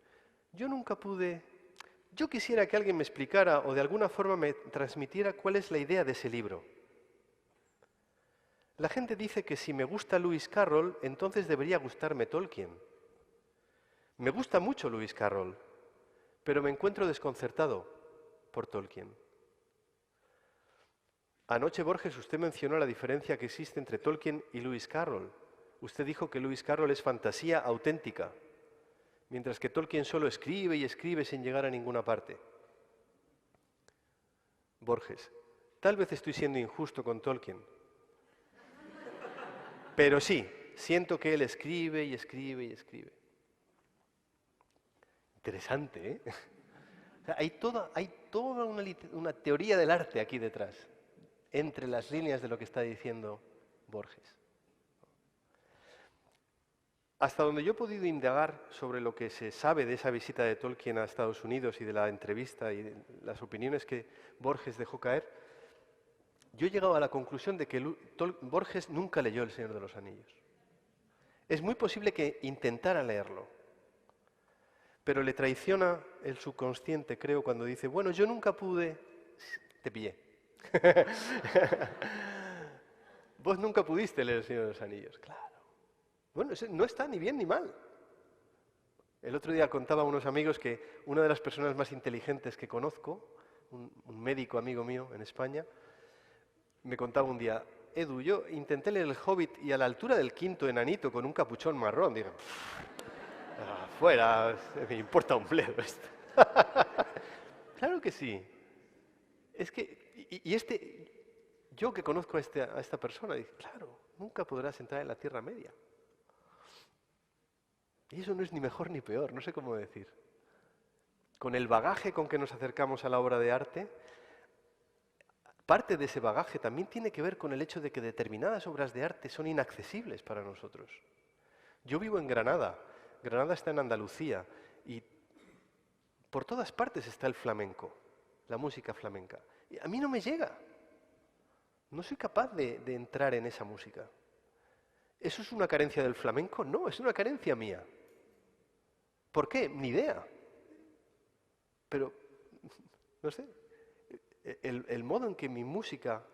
Yo nunca pude... Yo quisiera que alguien me explicara o de alguna forma me transmitiera cuál es la idea de ese libro. La gente dice que si me gusta Lewis Carroll, entonces debería gustarme Tolkien. Me gusta mucho Lewis Carroll, pero me encuentro desconcertado por Tolkien. Anoche, Borges, usted mencionó la diferencia que existe entre Tolkien y Lewis Carroll. Usted dijo que Lewis Carroll es fantasía auténtica, mientras que Tolkien solo escribe y escribe sin llegar a ninguna parte. Borges, tal vez estoy siendo injusto con Tolkien. Pero sí, siento que él escribe y escribe y escribe. Interesante, ¿eh? O sea, hay toda una teoría del arte aquí detrás, entre las líneas de lo que está diciendo Borges. Hasta donde yo he podido indagar sobre lo que se sabe de esa visita de Tolkien a Estados Unidos y de la entrevista y de las opiniones que Borges dejó caer, yo he llegado a la conclusión de que Borges nunca leyó El Señor de los Anillos. Es muy posible que intentara leerlo, pero le traiciona el subconsciente, creo, cuando dice, bueno, yo nunca pude... Te pillé. Vos nunca pudiste leer El Señor de los Anillos, claro. Bueno, no está ni bien ni mal. El otro día contaba a unos amigos que una de las personas más inteligentes que conozco, un médico amigo mío en España, me contaba un día, Edu, yo intenté leer El Hobbit y a la altura del quinto enanito con un capuchón marrón, dije, fuera, me importa un bledo esto. Claro que sí. Es que, yo que conozco a esta persona, dice, claro, nunca podrás entrar en la Tierra Media. Y eso no es ni mejor ni peor, no sé cómo decir. Con el bagaje con que nos acercamos a la obra de arte, parte de ese bagaje también tiene que ver con el hecho de que determinadas obras de arte son inaccesibles para nosotros. Yo vivo en Granada, Granada está en Andalucía, y por todas partes está el flamenco, la música flamenca. Y a mí no me llega, no soy capaz de entrar en esa música. ¿Eso es una carencia del flamenco? No, es una carencia mía. ¿Por qué? Ni idea. Pero, no sé, el modo en que mi música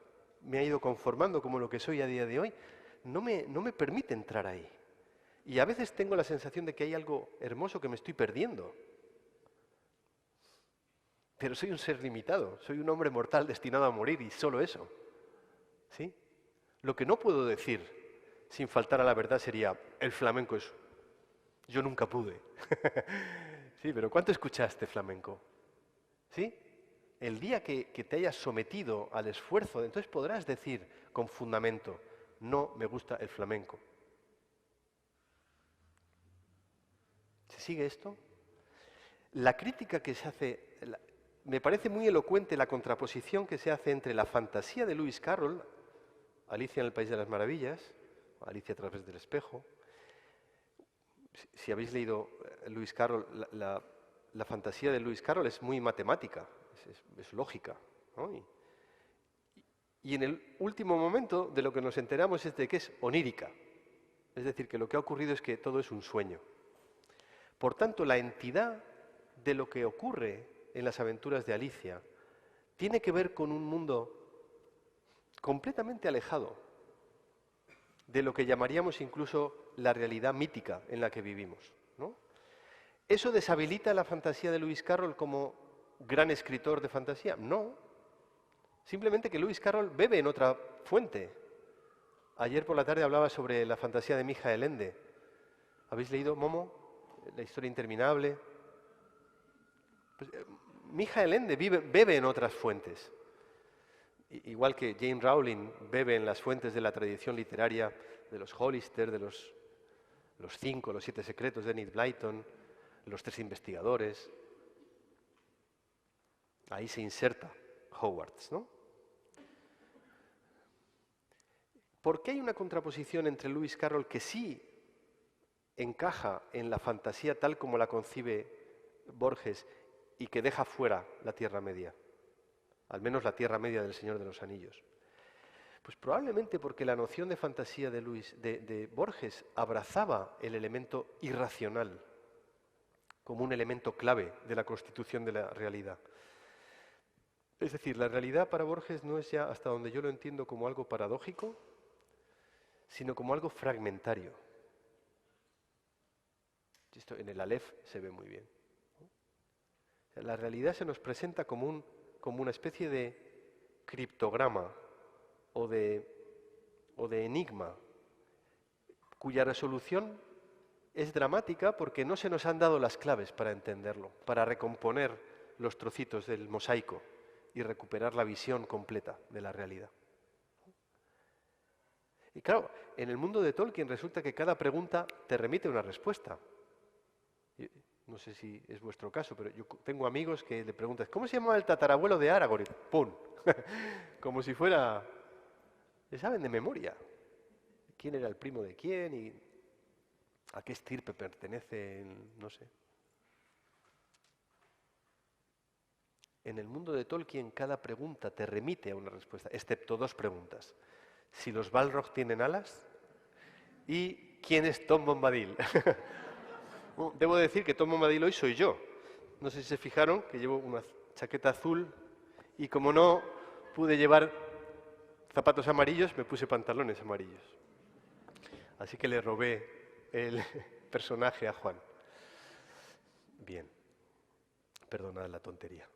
me ha ido conformando como lo que soy a día de hoy, no me permite entrar ahí. Y a veces tengo la sensación de que hay algo hermoso que me estoy perdiendo. Pero soy un ser limitado, soy un hombre mortal destinado a morir y solo eso. ¿Sí? Lo que no puedo decir, sin faltar a la verdad, sería, el flamenco es... Yo nunca pude. Sí, pero ¿cuánto escuchaste flamenco? ¿Sí? El día que te hayas sometido al esfuerzo, entonces podrás decir con fundamento, no me gusta el flamenco. ¿Se sigue esto? La crítica que se hace, me parece muy elocuente la contraposición que se hace entre la fantasía de Lewis Carroll, Alicia en el País de las Maravillas, Alicia a través del espejo. Si habéis leído Lewis Carroll, la fantasía de Lewis Carroll es muy matemática, es lógica, ¿no? Y en el último momento de lo que nos enteramos es de que es onírica. Es decir, que lo que ha ocurrido es que todo es un sueño. Por tanto, la entidad de lo que ocurre en las aventuras de Alicia tiene que ver con un mundo completamente alejado de lo que llamaríamos incluso la realidad mítica en la que vivimos, ¿no? ¿Eso deshabilita la fantasía de Lewis Carroll como gran escritor de fantasía? No. Simplemente que Lewis Carroll bebe en otra fuente. Ayer por la tarde hablaba sobre la fantasía de Mijael Ende. ¿Habéis leído, Momo? La historia interminable. Pues, Mijael Ende bebe en otras fuentes. Igual que Jane Rowling bebe en las fuentes de la tradición literaria de los Hollister, de los 5, los 7 secretos de Enid Blyton, los 3 investigadores. Ahí se inserta Hogwarts, ¿no? ¿Por qué hay una contraposición entre Lewis Carroll que sí encaja en la fantasía tal como la concibe Borges y que deja fuera la Tierra Media? Al menos la Tierra Media del Señor de los Anillos. Pues probablemente porque la noción de fantasía de Borges abrazaba el elemento irracional como un elemento clave de la constitución de la realidad. Es decir, la realidad para Borges no es ya, hasta donde yo lo entiendo, como algo paradójico, sino como algo fragmentario. Esto en el Aleph se ve muy bien. La realidad se nos presenta como una especie de criptograma o de enigma, cuya resolución es dramática porque no se nos han dado las claves para entenderlo, para recomponer los trocitos del mosaico y recuperar la visión completa de la realidad. Y claro, en el mundo de Tolkien resulta que cada pregunta te remite a una respuesta. No sé si es vuestro caso, pero yo tengo amigos que le preguntan, ¿cómo se llama el tatarabuelo de Aragorn? Y ¡pum! Como si fuera... Le saben de memoria quién era el primo de quién y a qué estirpe pertenece, no sé. En el mundo de Tolkien cada pregunta te remite a una respuesta, excepto dos preguntas. Si los Balrog tienen alas y ¿quién es Tom Bombadil? Debo decir que Tom Bombadil hoy soy yo. No sé si se fijaron que llevo una chaqueta azul y como no pude llevar zapatos amarillos, me puse pantalones amarillos. Así que le robé el personaje a Juan. Bien. Perdonad la tontería.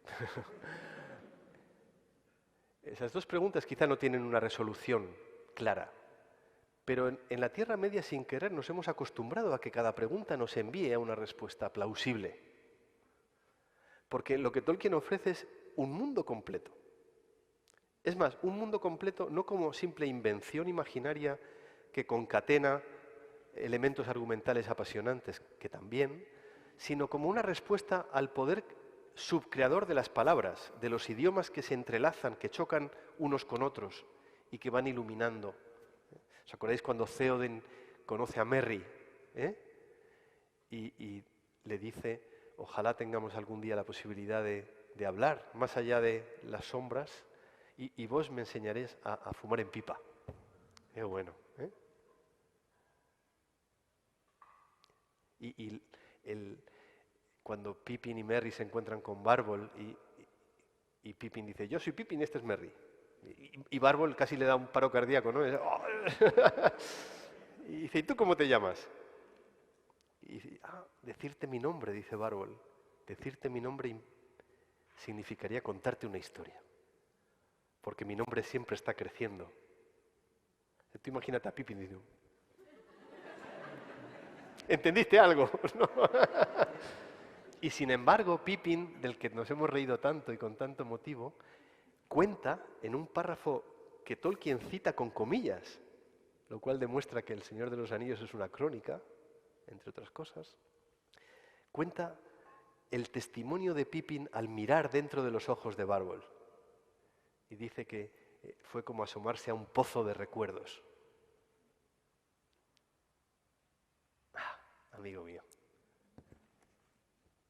Esas dos preguntas quizá no tienen una resolución clara, pero en la Tierra Media sin querer nos hemos acostumbrado a que cada pregunta nos envíe a una respuesta plausible. Porque lo que Tolkien ofrece es un mundo completo. Es más, un mundo completo no como simple invención imaginaria que concatena elementos argumentales apasionantes, que también, sino como una respuesta al poder subcreador de las palabras, de los idiomas que se entrelazan, que chocan unos con otros y que van iluminando. ¿Os acordáis cuando Theoden conoce a Merry? Y le dice, ojalá tengamos algún día la posibilidad de hablar más allá de las sombras y vos me enseñaréis a fumar en pipa. Qué bueno, ¿eh? Cuando Pippin y Merry se encuentran con Bárbol y Pippin dice, yo soy Pippin, este es Merry. Y Bárbol casi le da un paro cardíaco, ¿no? Y dice, ¿y tú cómo te llamas? Y dice, decirte mi nombre, dice Bárbol. Decirte mi nombre significaría contarte una historia. Porque mi nombre siempre está creciendo. Tú imagínate a Pippin diciendo, ¿entendiste algo? ¿No? Y sin embargo, Pippin, del que nos hemos reído tanto y con tanto motivo, cuenta en un párrafo que Tolkien cita con comillas, lo cual demuestra que El Señor de los Anillos es una crónica, entre otras cosas, cuenta el testimonio de Pippin al mirar dentro de los ojos de Bárbol. Y dice que fue como asomarse a un pozo de recuerdos. Amigo mío.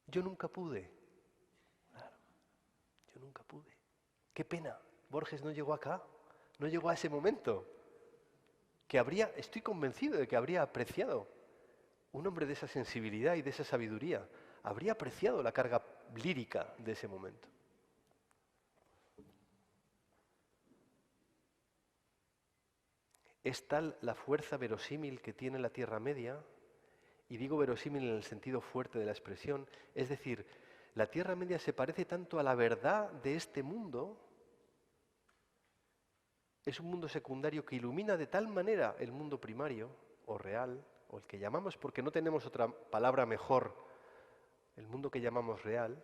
Yo nunca pude. Claro, yo nunca pude. Qué pena. Borges no llegó acá. No llegó a ese momento. Estoy convencido de que habría apreciado. Un hombre de esa sensibilidad y de esa sabiduría habría apreciado la carga lírica de ese momento. Es tal la fuerza verosímil que tiene la Tierra Media, y digo verosímil en el sentido fuerte de la expresión, es decir, la Tierra Media se parece tanto a la verdad de este mundo, es un mundo secundario que ilumina de tal manera el mundo primario, o real, o el que llamamos, porque no tenemos otra palabra mejor, el mundo que llamamos real,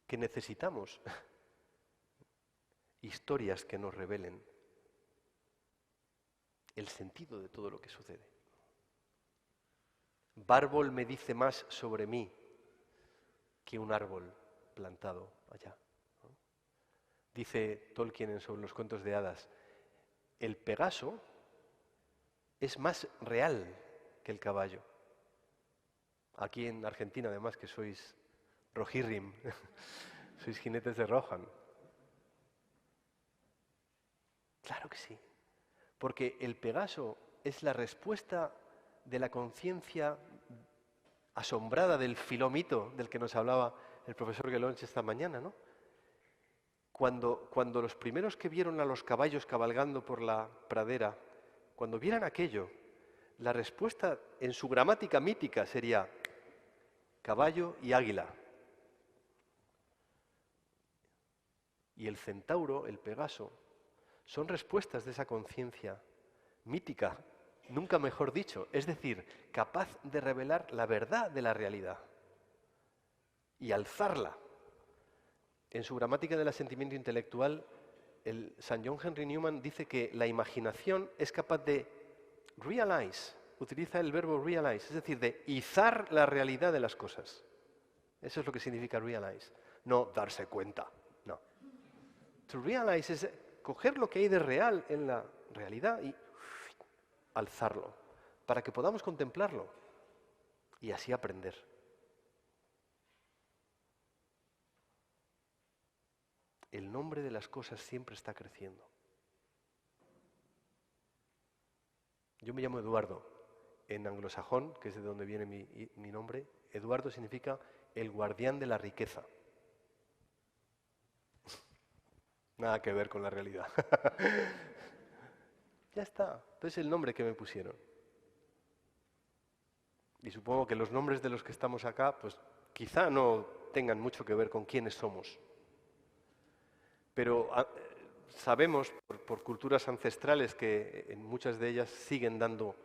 que necesitamos historias que nos revelen el sentido de todo lo que sucede. Bárbol me dice más sobre mí que un árbol plantado allá. ¿No? Dice Tolkien sobre los cuentos de hadas, el Pegaso es más real que el caballo. Aquí en Argentina, además, que sois rojirrim, sois jinetes de Rohan. Claro que sí. Porque el Pegaso es la respuesta de la conciencia asombrada del filomito del que nos hablaba el profesor Gelonch esta mañana, ¿no? Cuando los primeros que vieron a los caballos cabalgando por la pradera, cuando vieran aquello, la respuesta en su gramática mítica sería caballo y águila. Y el centauro, el Pegaso, son respuestas de esa conciencia mítica, nunca mejor dicho, es decir, capaz de revelar la verdad de la realidad y alzarla. En su gramática del asentimiento intelectual, el Sir John Henry Newman dice que la imaginación es capaz de realize, utiliza el verbo realize, es decir, de izar la realidad de las cosas. Eso es lo que significa realize, no darse cuenta, no. To realize es coger lo que hay de real en la realidad y alzarlo, para que podamos contemplarlo y así aprender. El nombre de las cosas siempre está creciendo. Yo me llamo Eduardo. En anglosajón, que es de donde viene mi nombre, Eduardo significa el guardián de la riqueza. Nada que ver con la realidad. Ya está. Entonces el nombre que me pusieron. Y supongo que los nombres de los que estamos acá, pues quizá no tengan mucho que ver con quiénes somos. Pero sabemos por culturas ancestrales que en muchas de ellas siguen dando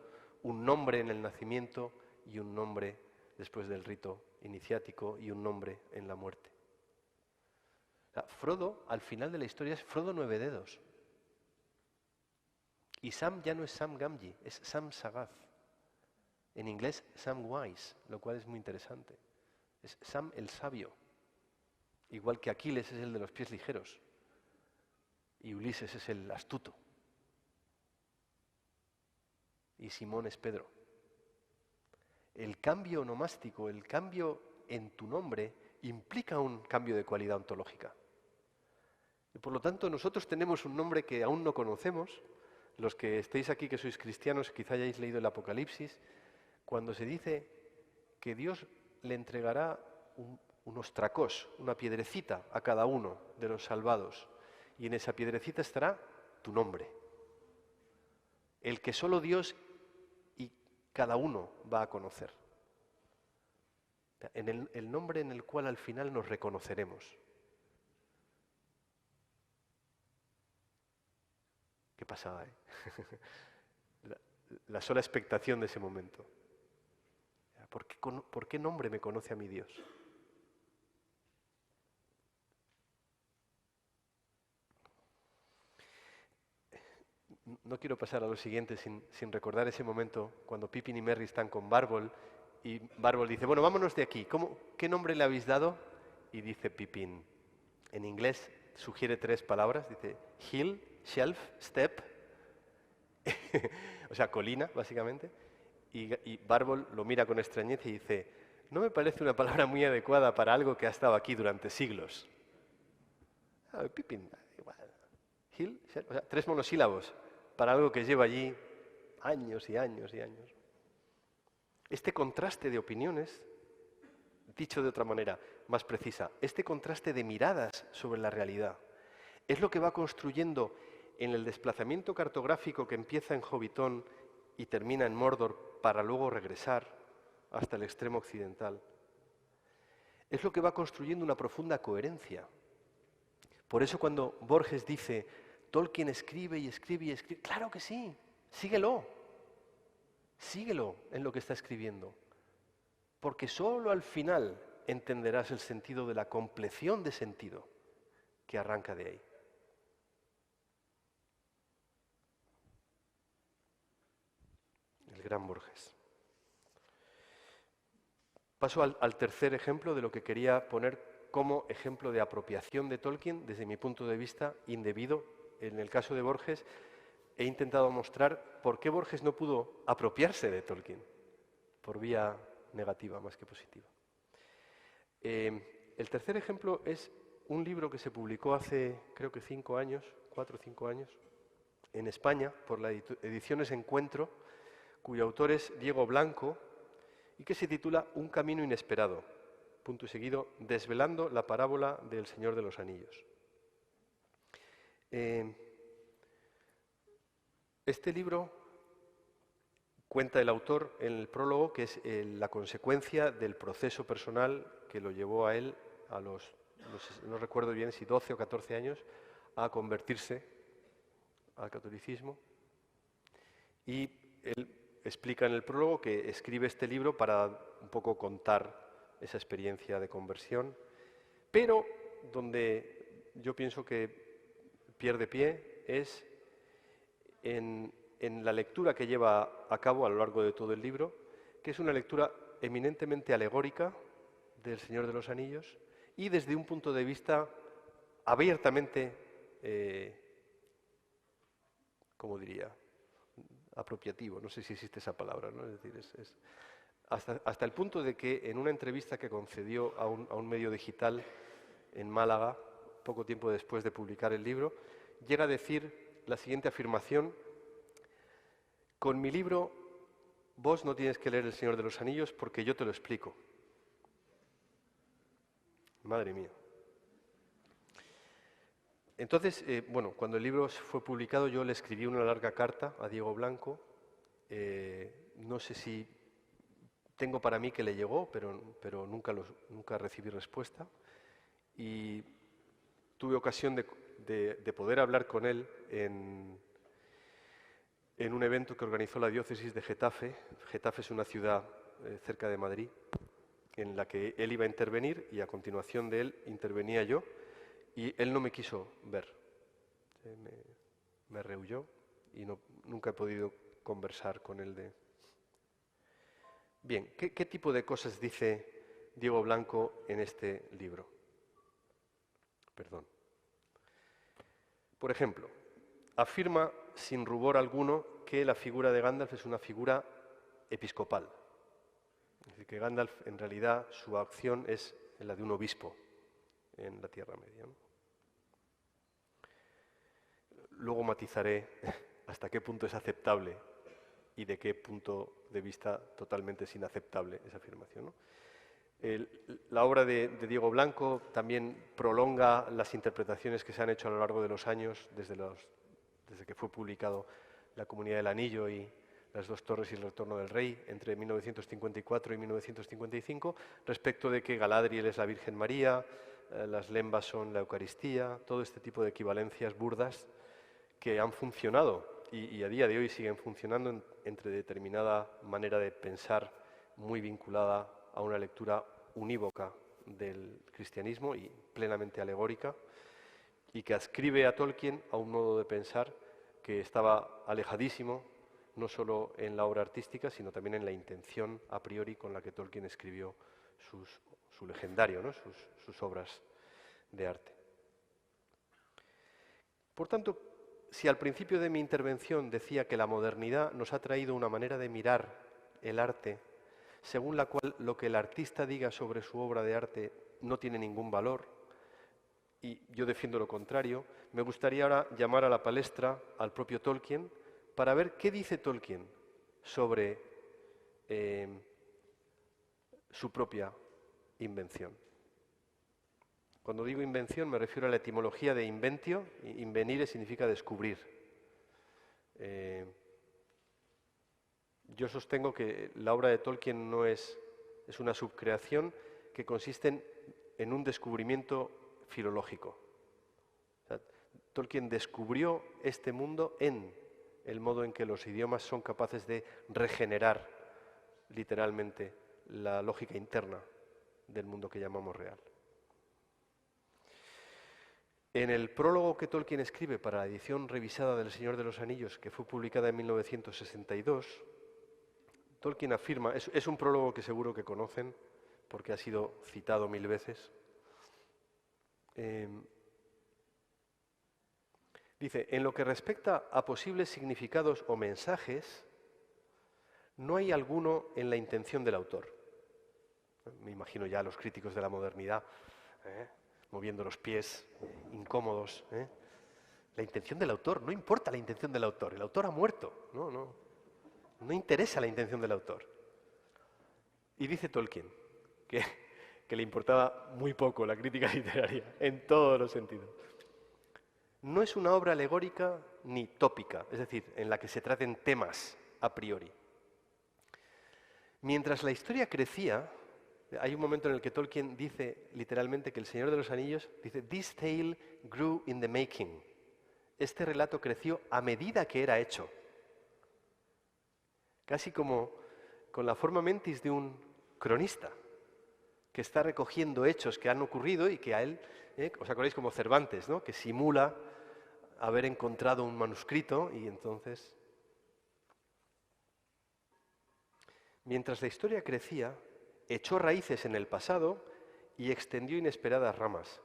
un nombre en el nacimiento y un nombre después del rito iniciático y un nombre en la muerte. O sea, Frodo, al final de la historia, es Frodo Nueve Dedos. Y Sam ya no es Sam Gamgee, es Sam Sagaz. En inglés, Sam Wise, lo cual es muy interesante. Es Sam el sabio. Igual que Aquiles es el de los pies ligeros. Y Ulises es el astuto. Y Simón es Pedro. El cambio onomástico, el cambio en tu nombre, implica un cambio de cualidad ontológica. Y por lo tanto, nosotros tenemos un nombre que aún no conocemos. Los que estéis aquí, que sois cristianos, quizá hayáis leído el Apocalipsis, cuando se dice que Dios le entregará un ostracós, una piedrecita a cada uno de los salvados, y en esa piedrecita estará tu nombre, el que solo Dios y cada uno va a conocer, en el nombre en el cual al final nos reconoceremos. Qué pasada, ¿eh? La sola expectación de ese momento. ¿Por qué nombre me conoce a mi Dios? No quiero pasar a lo siguiente sin recordar ese momento cuando Pippin y Merry están con Bárbol y Bárbol dice, bueno, vámonos de aquí. ¿Qué nombre le habéis dado? Y dice Pippin, en inglés sugiere 3 palabras, dice hill, shelf, step, o sea, colina, básicamente. Y Bárbol lo mira con extrañeza y dice, no me parece una palabra muy adecuada para algo que ha estado aquí durante siglos. Pippin, igual. Hill, shelf, o sea, 3 monosílabos para algo que lleva allí años y años y años. Este contraste de opiniones, dicho de otra manera más precisa, este contraste de miradas sobre la realidad, es lo que va construyendo en el desplazamiento cartográfico que empieza en Hobbiton y termina en Mordor para luego regresar hasta el extremo occidental. Es lo que va construyendo una profunda coherencia. Por eso cuando Borges dice, Tolkien escribe y escribe y escribe, claro que sí, síguelo en lo que está escribiendo, porque solo al final entenderás el sentido de la compleción de sentido que arranca de ahí. El gran Borges. Paso al tercer ejemplo de lo que quería poner como ejemplo de apropiación de Tolkien desde mi punto de vista indebido. En el caso de Borges he intentado mostrar por qué Borges no pudo apropiarse de Tolkien, por vía negativa más que positiva. El tercer ejemplo es un libro que se publicó hace creo que 5 años, 4 o 5 años, en España por la Ediciones Encuentro, cuyo autor es Diego Blanco y que se titula Un camino inesperado, punto y seguido, desvelando la parábola del Señor de los Anillos. Este libro cuenta el autor en el prólogo que es la consecuencia del proceso personal que lo llevó a él a no recuerdo bien si 12 o 14 años, a convertirse al catolicismo. Y él explica en el prólogo que escribe este libro para un poco contar esa experiencia de conversión, pero donde yo pienso que pierde pie es en la lectura que lleva a cabo a lo largo de todo el libro, que es una lectura eminentemente alegórica del Señor de los Anillos y desde un punto de vista abiertamente, ¿cómo diría?, apropiativo, no sé si existe esa palabra, ¿no? Es decir, hasta el punto de que en una entrevista que concedió a un medio digital en Málaga, poco tiempo después de publicar el libro, llega a decir la siguiente afirmación: con mi libro vos no tienes que leer El Señor de los Anillos porque yo te lo explico. Madre mía. Entonces, bueno, cuando el libro fue publicado yo le escribí una larga carta a Diego Blanco. No sé si tengo para mí que le llegó, pero nunca recibí respuesta. Y tuve ocasión de poder hablar con él en un evento que organizó la diócesis de Getafe. Getafe es una ciudad cerca de Madrid, en la que él iba a intervenir y a continuación de él intervenía yo, y él no me quiso ver. Me rehuyó y nunca he podido conversar con él de... Bien, ¿qué tipo de cosas dice Diego Blanco en este libro? Perdón. Por ejemplo, afirma sin rubor alguno que la figura de Gandalf es una figura episcopal. Es decir, que Gandalf, en realidad, su acción es la de un obispo en la Tierra Media, ¿no? Luego matizaré hasta qué punto es aceptable y de qué punto de vista totalmente es inaceptable esa afirmación, ¿no? La obra de Diego Blanco también prolonga las interpretaciones que se han hecho a lo largo de los años, desde que fue publicado La Comunidad del Anillo y Las dos torres y el retorno del rey, entre 1954 y 1955, respecto de que Galadriel es la Virgen María, las lembas son la Eucaristía, todo este tipo de equivalencias burdas que han funcionado y a día de hoy siguen funcionando entre determinada manera de pensar muy vinculada a una lectura unívoca del cristianismo y plenamente alegórica, y que adscribe a Tolkien a un modo de pensar que estaba alejadísimo no solo en la obra artística, sino también en la intención a priori con la que Tolkien escribió su legendario, ¿no?, sus obras de arte. Por tanto, si al principio de mi intervención decía que la modernidad nos ha traído una manera de mirar el arte según la cual lo que el artista diga sobre su obra de arte no tiene ningún valor, y yo defiendo lo contrario, me gustaría ahora llamar a la palestra al propio Tolkien para ver qué dice Tolkien sobre su propia invención. Cuando digo invención me refiero a la etimología de inventio. Invenire significa descubrir. Yo sostengo que la obra de Tolkien no es una subcreación que consiste en un descubrimiento filológico. O sea, Tolkien descubrió este mundo en el modo en que los idiomas son capaces de regenerar literalmente la lógica interna del mundo que llamamos real. En el prólogo que Tolkien escribe para la edición revisada del Señor de los Anillos, que fue publicada en 1962, Tolkien afirma, es un prólogo que seguro que conocen, porque ha sido citado 1000 veces. Dice, en lo que respecta a posibles significados o mensajes, no hay alguno en la intención del autor. Me imagino ya a los críticos de la modernidad, moviendo los pies, incómodos. La intención del autor, no importa la intención del autor, el autor ha muerto, no interesa la intención del autor. Y dice Tolkien que le importaba muy poco la crítica literaria, en todos los sentidos. No es una obra alegórica ni tópica, es decir, en la que se traten temas a priori. Mientras la historia crecía, hay un momento en el que Tolkien dice literalmente que El Señor de los Anillos, dice, "This tale grew in the making". Este relato creció a medida que era hecho. Casi como con la forma mentis de un cronista, que está recogiendo hechos que han ocurrido y que a él, ¿os acordáis como Cervantes, ¿no?, que simula haber encontrado un manuscrito y entonces... Mientras la historia crecía, echó raíces en el pasado y extendió inesperadas ramas,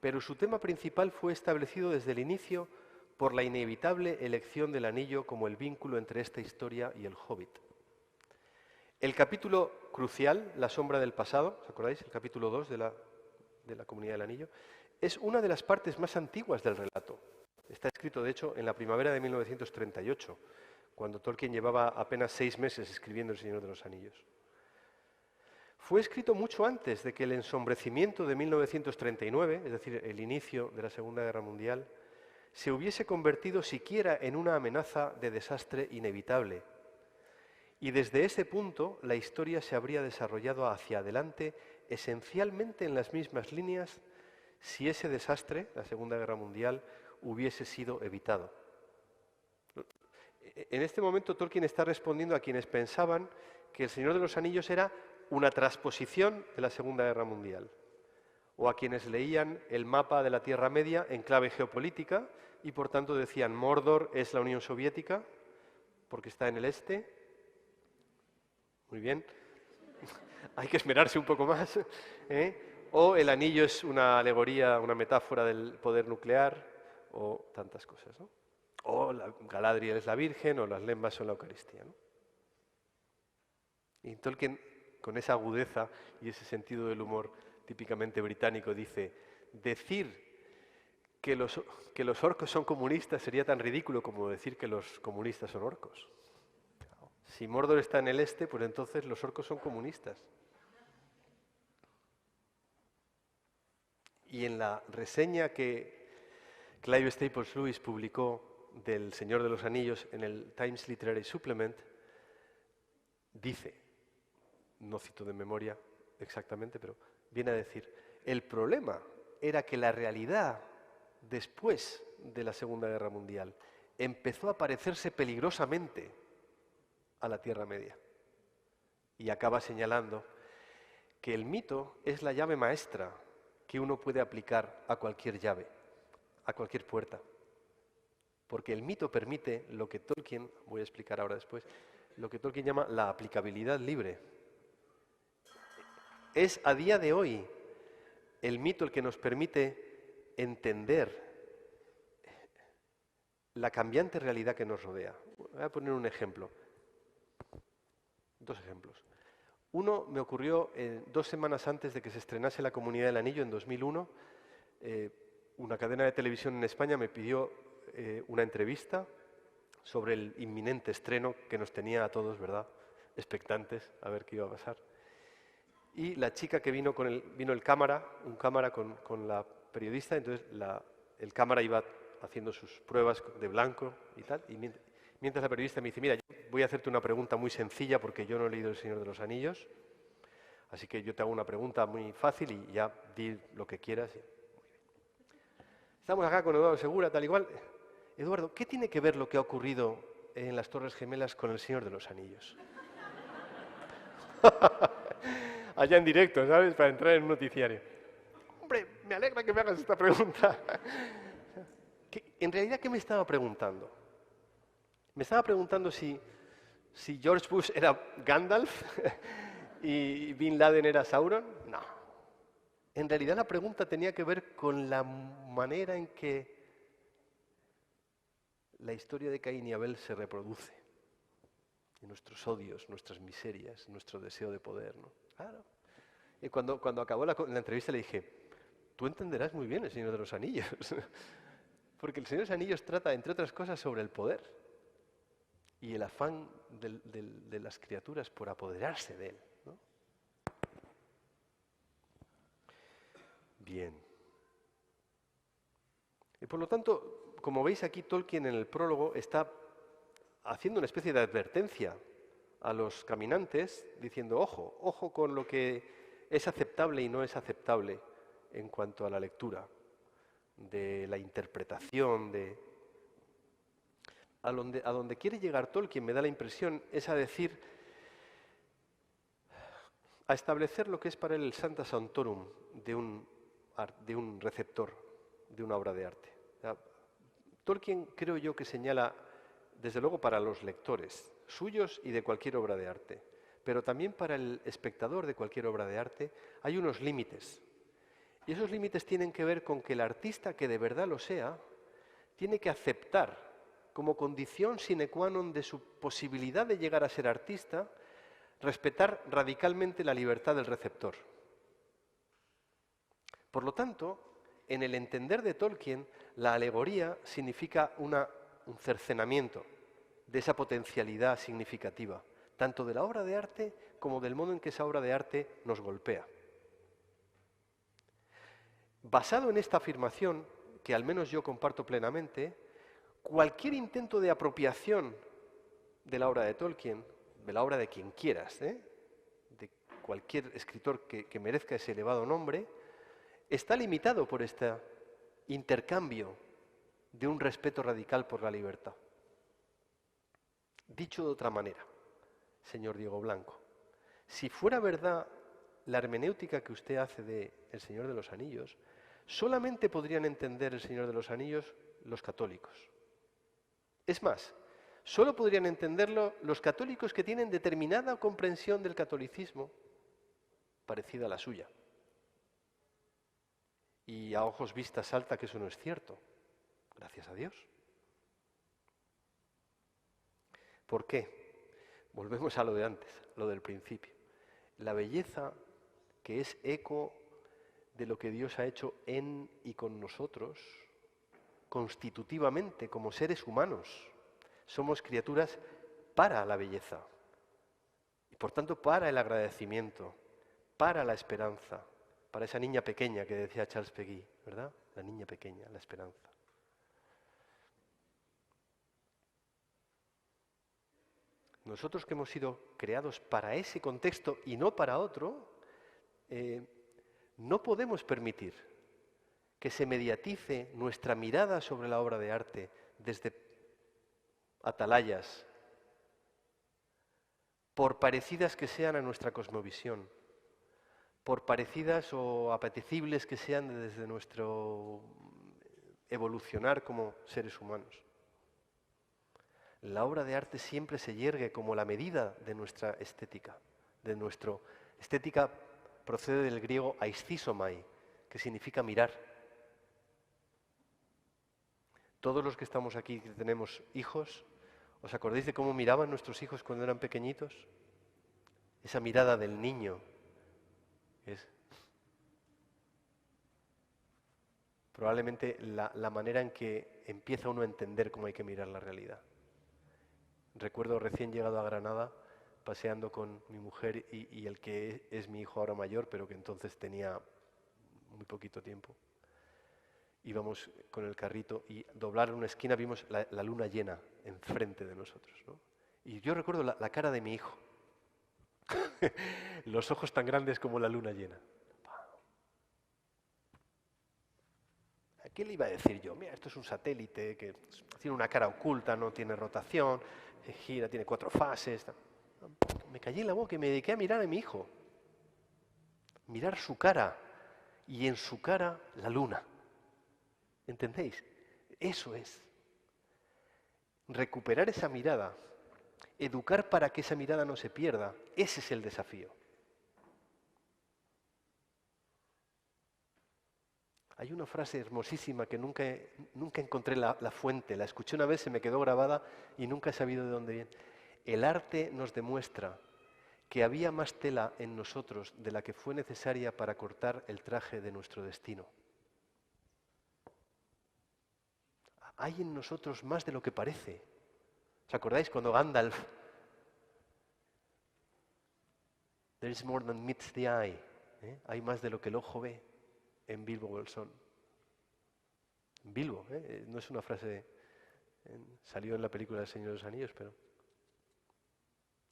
pero su tema principal fue establecido desde el inicio por la inevitable elección del anillo como el vínculo entre esta historia y el Hobbit. El capítulo crucial, La sombra del pasado, ¿os acordáis? El capítulo 2 de la Comunidad del Anillo, es una de las partes más antiguas del relato. Está escrito, de hecho, en la primavera de 1938, cuando Tolkien llevaba apenas 6 meses escribiendo El Señor de los Anillos. Fue escrito mucho antes de que el ensombrecimiento de 1939, es decir, el inicio de la Segunda Guerra Mundial, se hubiese convertido siquiera en una amenaza de desastre inevitable. Y desde ese punto la historia se habría desarrollado hacia adelante esencialmente en las mismas líneas si ese desastre, la Segunda Guerra Mundial, hubiese sido evitado. En este momento Tolkien está respondiendo a quienes pensaban que El Señor de los Anillos era una transposición de la Segunda Guerra Mundial, o a quienes leían el mapa de la Tierra Media en clave geopolítica y por tanto decían Mordor es la Unión Soviética porque está en el este. Muy bien, hay que esmerarse un poco más, ¿eh? O el anillo es una alegoría, una metáfora del poder nuclear, o tantas cosas, ¿no? O Galadriel es la Virgen, o las lembas son la Eucaristía, ¿no? Y Tolkien, con esa agudeza y ese sentido del humor típicamente británico, dice, decir que los orcos son comunistas sería tan ridículo como decir que los comunistas son orcos. Si Mordor está en el este, pues entonces los orcos son comunistas. Y en la reseña que Clive Staples Lewis publicó del Señor de los Anillos en el Times Literary Supplement, dice, no cito de memoria exactamente, pero viene a decir, el problema era que la realidad después de la Segunda Guerra Mundial empezó a parecerse peligrosamente a la Tierra Media. Y acaba señalando que el mito es la llave maestra que uno puede aplicar a cualquier llave, a cualquier puerta. Porque el mito permite lo que Tolkien, voy a explicar ahora después, lo que Tolkien llama la aplicabilidad libre. Es a día de hoy el mito el que nos permite entender la cambiante realidad que nos rodea. Voy a poner un ejemplo. 2 ejemplos. Uno me ocurrió 2 semanas antes de que se estrenase La Comunidad del Anillo, en 2001. Una cadena de televisión en España me pidió una entrevista sobre el inminente estreno que nos tenía a todos, ¿verdad?, expectantes a ver qué iba a pasar. Y la chica que vino un cámara con la periodista, entonces el cámara iba haciendo sus pruebas de blanco y tal, y mientras la periodista me dice, mira, yo voy a hacerte una pregunta muy sencilla porque yo no he leído El Señor de los Anillos, así que yo te hago una pregunta muy fácil y ya di lo que quieras. Estamos acá con Eduardo Segura, tal igual. Eduardo, ¿qué tiene que ver lo que ha ocurrido en las Torres Gemelas con El Señor de los Anillos? Allá en directo, ¿sabes? Para entrar en un noticiario. Hombre, me alegra que me hagas esta pregunta. En realidad, ¿qué me estaba preguntando? Me estaba preguntando si George Bush era Gandalf y Bin Laden era Sauron. No. En realidad la pregunta tenía que ver con la manera en que la historia de Caín y Abel se reproduce. Y nuestros odios, nuestras miserias, nuestro deseo de poder, ¿no? Claro. Y cuando acabó la entrevista le dije, tú entenderás muy bien El Señor de los Anillos. Porque El Señor de los Anillos trata, entre otras cosas, sobre el poder y el afán de las criaturas por apoderarse de él, ¿no? Bien. Y por lo tanto, como veis aquí, Tolkien en el prólogo está haciendo una especie de advertencia a los caminantes, diciendo, ojo, ojo con lo que es aceptable y no es aceptable en cuanto a la lectura, de la interpretación, a donde quiere llegar Tolkien, me da la impresión, es a decir, a establecer lo que es para él el Sancta Sanctorum de un receptor, de una obra de arte. Tolkien creo yo que señala, desde luego para los lectores, suyos y de cualquier obra de arte, pero también para el espectador de cualquier obra de arte, hay unos límites. Y esos límites tienen que ver con que el artista que de verdad lo sea, tiene que aceptar como condición sine qua non de su posibilidad de llegar a ser artista, respetar radicalmente la libertad del receptor. Por lo tanto, en el entender de Tolkien, la alegoría significa un cercenamiento de esa potencialidad significativa, tanto de la obra de arte como del modo en que esa obra de arte nos golpea. Basado en esta afirmación, que al menos yo comparto plenamente, cualquier intento de apropiación de la obra de Tolkien, de la obra de quien quieras, de cualquier escritor que merezca ese elevado nombre, está limitado por este intercambio de un respeto radical por la libertad. Dicho de otra manera, señor Diego Blanco, si fuera verdad la hermenéutica que usted hace de El Señor de los Anillos, solamente podrían entender El Señor de los Anillos los católicos. Es más, solo podrían entenderlo los católicos que tienen determinada comprensión del catolicismo parecida a la suya. Y a ojos vista salta que eso no es cierto. Gracias a Dios. ¿Por qué? Volvemos a lo de antes, lo del principio. La belleza, que es eco de lo que Dios ha hecho en y con nosotros, constitutivamente, como seres humanos. Somos criaturas para la belleza. Y por tanto, para el agradecimiento, para la esperanza, para esa niña pequeña que decía Charles Péguy, ¿verdad? La niña pequeña, la esperanza. Nosotros que hemos sido creados para ese contexto y no para otro, no podemos permitir que se mediatice nuestra mirada sobre la obra de arte desde atalayas, por parecidas que sean a nuestra cosmovisión, por parecidas o apetecibles que sean desde nuestro evolucionar como seres humanos. La obra de arte siempre se yergue como la medida de nuestra estética. Estética procede del griego aisthysomai, que significa mirar. Todos los que estamos aquí, que tenemos hijos, ¿os acordáis de cómo miraban nuestros hijos cuando eran pequeñitos? Esa mirada del niño es probablemente la manera en que empieza uno a entender cómo hay que mirar la realidad. Recuerdo recién llegado a Granada, paseando con mi mujer y el que es mi hijo ahora mayor, pero que entonces tenía muy poquito tiempo. Íbamos con el carrito y doblar una esquina vimos la luna llena enfrente de nosotros, ¿no? Y yo recuerdo la cara de mi hijo, los ojos tan grandes como la luna llena. ¿A qué le iba a decir yo? Mira, esto es un satélite que tiene una cara oculta, no tiene rotación, gira, tiene 4 fases. Me callé en la boca y me dediqué a mirar a mi hijo. Mirar su cara y en su cara la luna. ¿Entendéis? Eso es. Recuperar esa mirada, educar para que esa mirada no se pierda, ese es el desafío. Hay una frase hermosísima que nunca encontré la fuente, la escuché una vez, se me quedó grabada y nunca he sabido de dónde viene. El arte nos demuestra que había más tela en nosotros de la que fue necesaria para cortar el traje de nuestro destino. Hay en nosotros más de lo que parece. ¿Os acordáis cuando Gandalf? There is more than meets the eye. Hay más de lo que el ojo ve en Bilbo Bolsón. Bilbo, no es una frase, salió en la película del Señor de los Anillos, pero...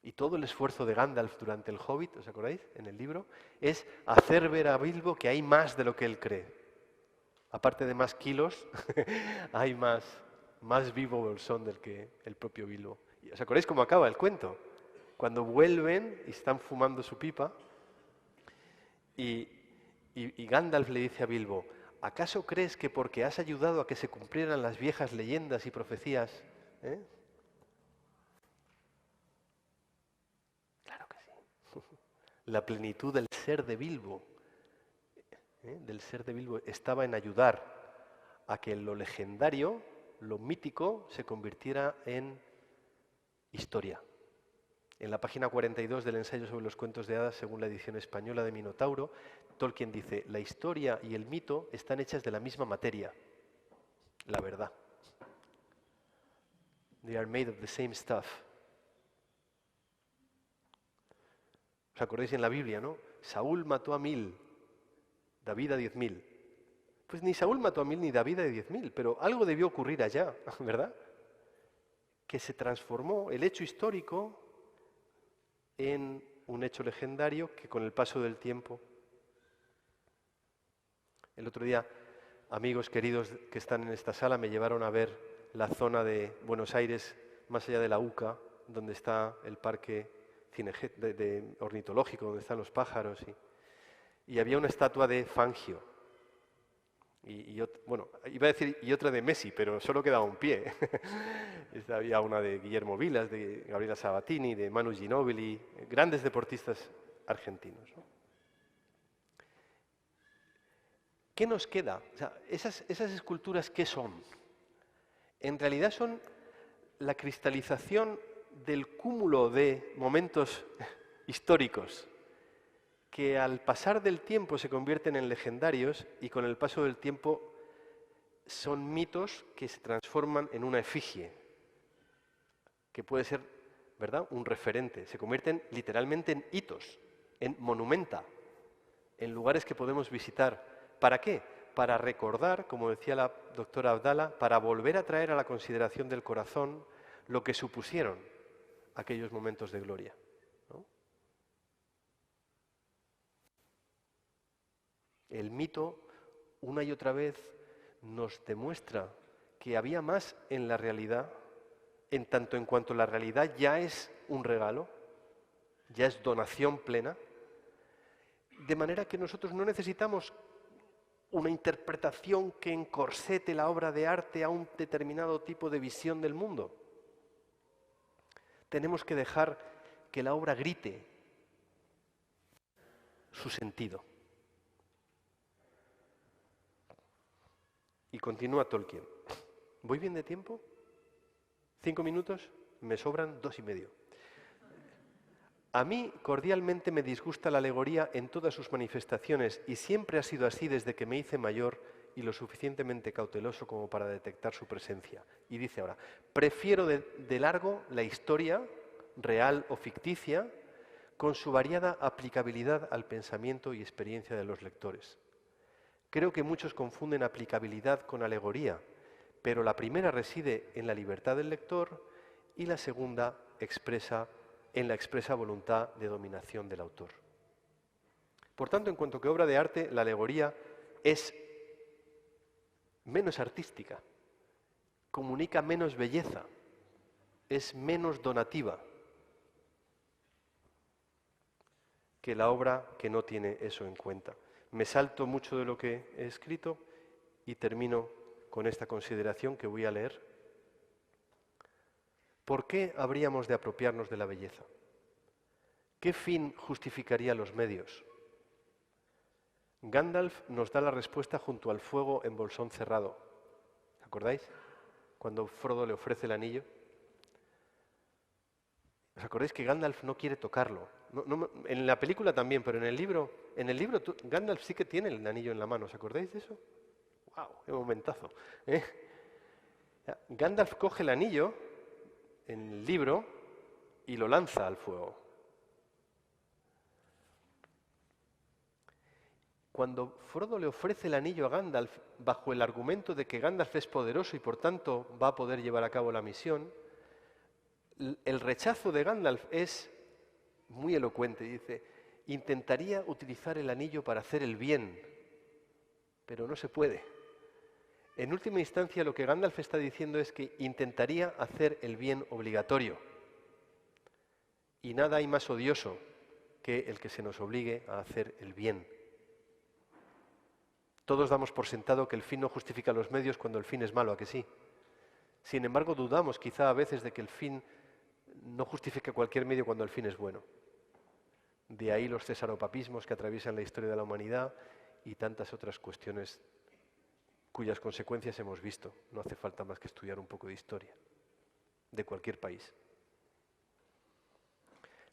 Y todo el esfuerzo de Gandalf durante el Hobbit, ¿os acordáis? En el libro, es hacer ver a Bilbo que hay más de lo que él cree. Aparte de más kilos, hay más Bilbo Bolsón del que el propio Bilbo. ¿Os acordáis cómo acaba el cuento? Cuando vuelven y están fumando su pipa y Gandalf le dice a Bilbo, ¿acaso crees que porque has ayudado a que se cumplieran las viejas leyendas y profecías? Claro que sí. La plenitud del ser de Bilbo, estaba en ayudar a que lo legendario, lo mítico, se convirtiera en historia. En la página 42 del ensayo sobre los cuentos de hadas, según la edición española de Minotauro, Tolkien dice: la historia y el mito están hechas de la misma materia, la verdad. They are made of the same stuff. ¿Os acordáis en la Biblia, no? Saúl mató a 1000, David a 10.000. Pues ni Saúl mató a 1000 ni David a 10.000, pero algo debió ocurrir allá, ¿verdad? Que se transformó el hecho histórico en un hecho legendario que con el paso del tiempo... El otro día, amigos queridos que están en esta sala me llevaron a ver la zona de Buenos Aires, más allá de la UCA, donde está el parque ornitológico, donde están los pájaros, y había una estatua de Fangio. Bueno, iba a decir y otra de Messi, pero solo quedaba un pie. Había una de Guillermo Vilas, de Gabriela Sabatini, de Manu Ginóbili, grandes deportistas argentinos, ¿no? ¿Qué nos queda? O sea, esas esculturas, ¿qué son? En realidad son la cristalización del cúmulo de momentos históricos que al pasar del tiempo se convierten en legendarios y con el paso del tiempo son mitos que se transforman en una efigie, que puede ser, ¿verdad?, un referente. Se convierten literalmente en hitos, en monumenta, en lugares que podemos visitar. ¿Para qué? Para recordar, como decía la doctora Abdala, para volver a traer a la consideración del corazón lo que supusieron aquellos momentos de gloria, ¿no? El mito, una y otra vez, nos demuestra que había más en la realidad, en tanto en cuanto la realidad ya es un regalo, ya es donación plena, de manera que nosotros no necesitamos una interpretación que encorsete la obra de arte a un determinado tipo de visión del mundo. Tenemos que dejar que la obra grite su sentido. Y continúa Tolkien. ¿Voy bien de tiempo? 5 minutos, me sobran 2,5. A mí cordialmente me disgusta la alegoría en todas sus manifestaciones y siempre ha sido así desde que me hice mayor y lo suficientemente cauteloso como para detectar su presencia. Y dice ahora, prefiero de largo la historia, real o ficticia, con su variada aplicabilidad al pensamiento y experiencia de los lectores. Creo que muchos confunden aplicabilidad con alegoría, pero la primera reside en la libertad del lector y la segunda en la expresa voluntad de dominación del autor. Por tanto, en cuanto que obra de arte, la alegoría es menos artística, comunica menos belleza, es menos donativa que la obra que no tiene eso en cuenta. Me salto mucho de lo que he escrito y termino con esta consideración que voy a leer. ¿Por qué habríamos de apropiarnos de la belleza? ¿Qué fin justificaría los medios? Gandalf nos da la respuesta junto al fuego en bolsón cerrado. ¿Acordáis? Cuando Frodo le ofrece el anillo. ¿Os acordáis que Gandalf no quiere tocarlo? En la película también, pero en el libro Gandalf sí que tiene el anillo en la mano. ¿Os acordáis de eso? ¡Wow! ¡Qué momentazo! Gandalf coge el anillo en el libro y lo lanza al fuego. Cuando Frodo le ofrece el anillo a Gandalf, bajo el argumento de que Gandalf es poderoso y por tanto va a poder llevar a cabo la misión, el rechazo de Gandalf es muy elocuente. Dice, intentaría utilizar el anillo para hacer el bien, pero no se puede. En última instancia, lo que Gandalf está diciendo es que intentaría hacer el bien obligatorio. Y nada hay más odioso que el que se nos obligue a hacer el bien. Todos damos por sentado que el fin no justifica los medios cuando el fin es malo, ¿a que sí? Sin embargo, dudamos quizá a veces de que el fin no justifica cualquier medio cuando el fin es bueno. De ahí los cesaropapismos que atraviesan la historia de la humanidad y tantas otras cuestiones cuyas consecuencias hemos visto. No hace falta más que estudiar un poco de historia, de cualquier país.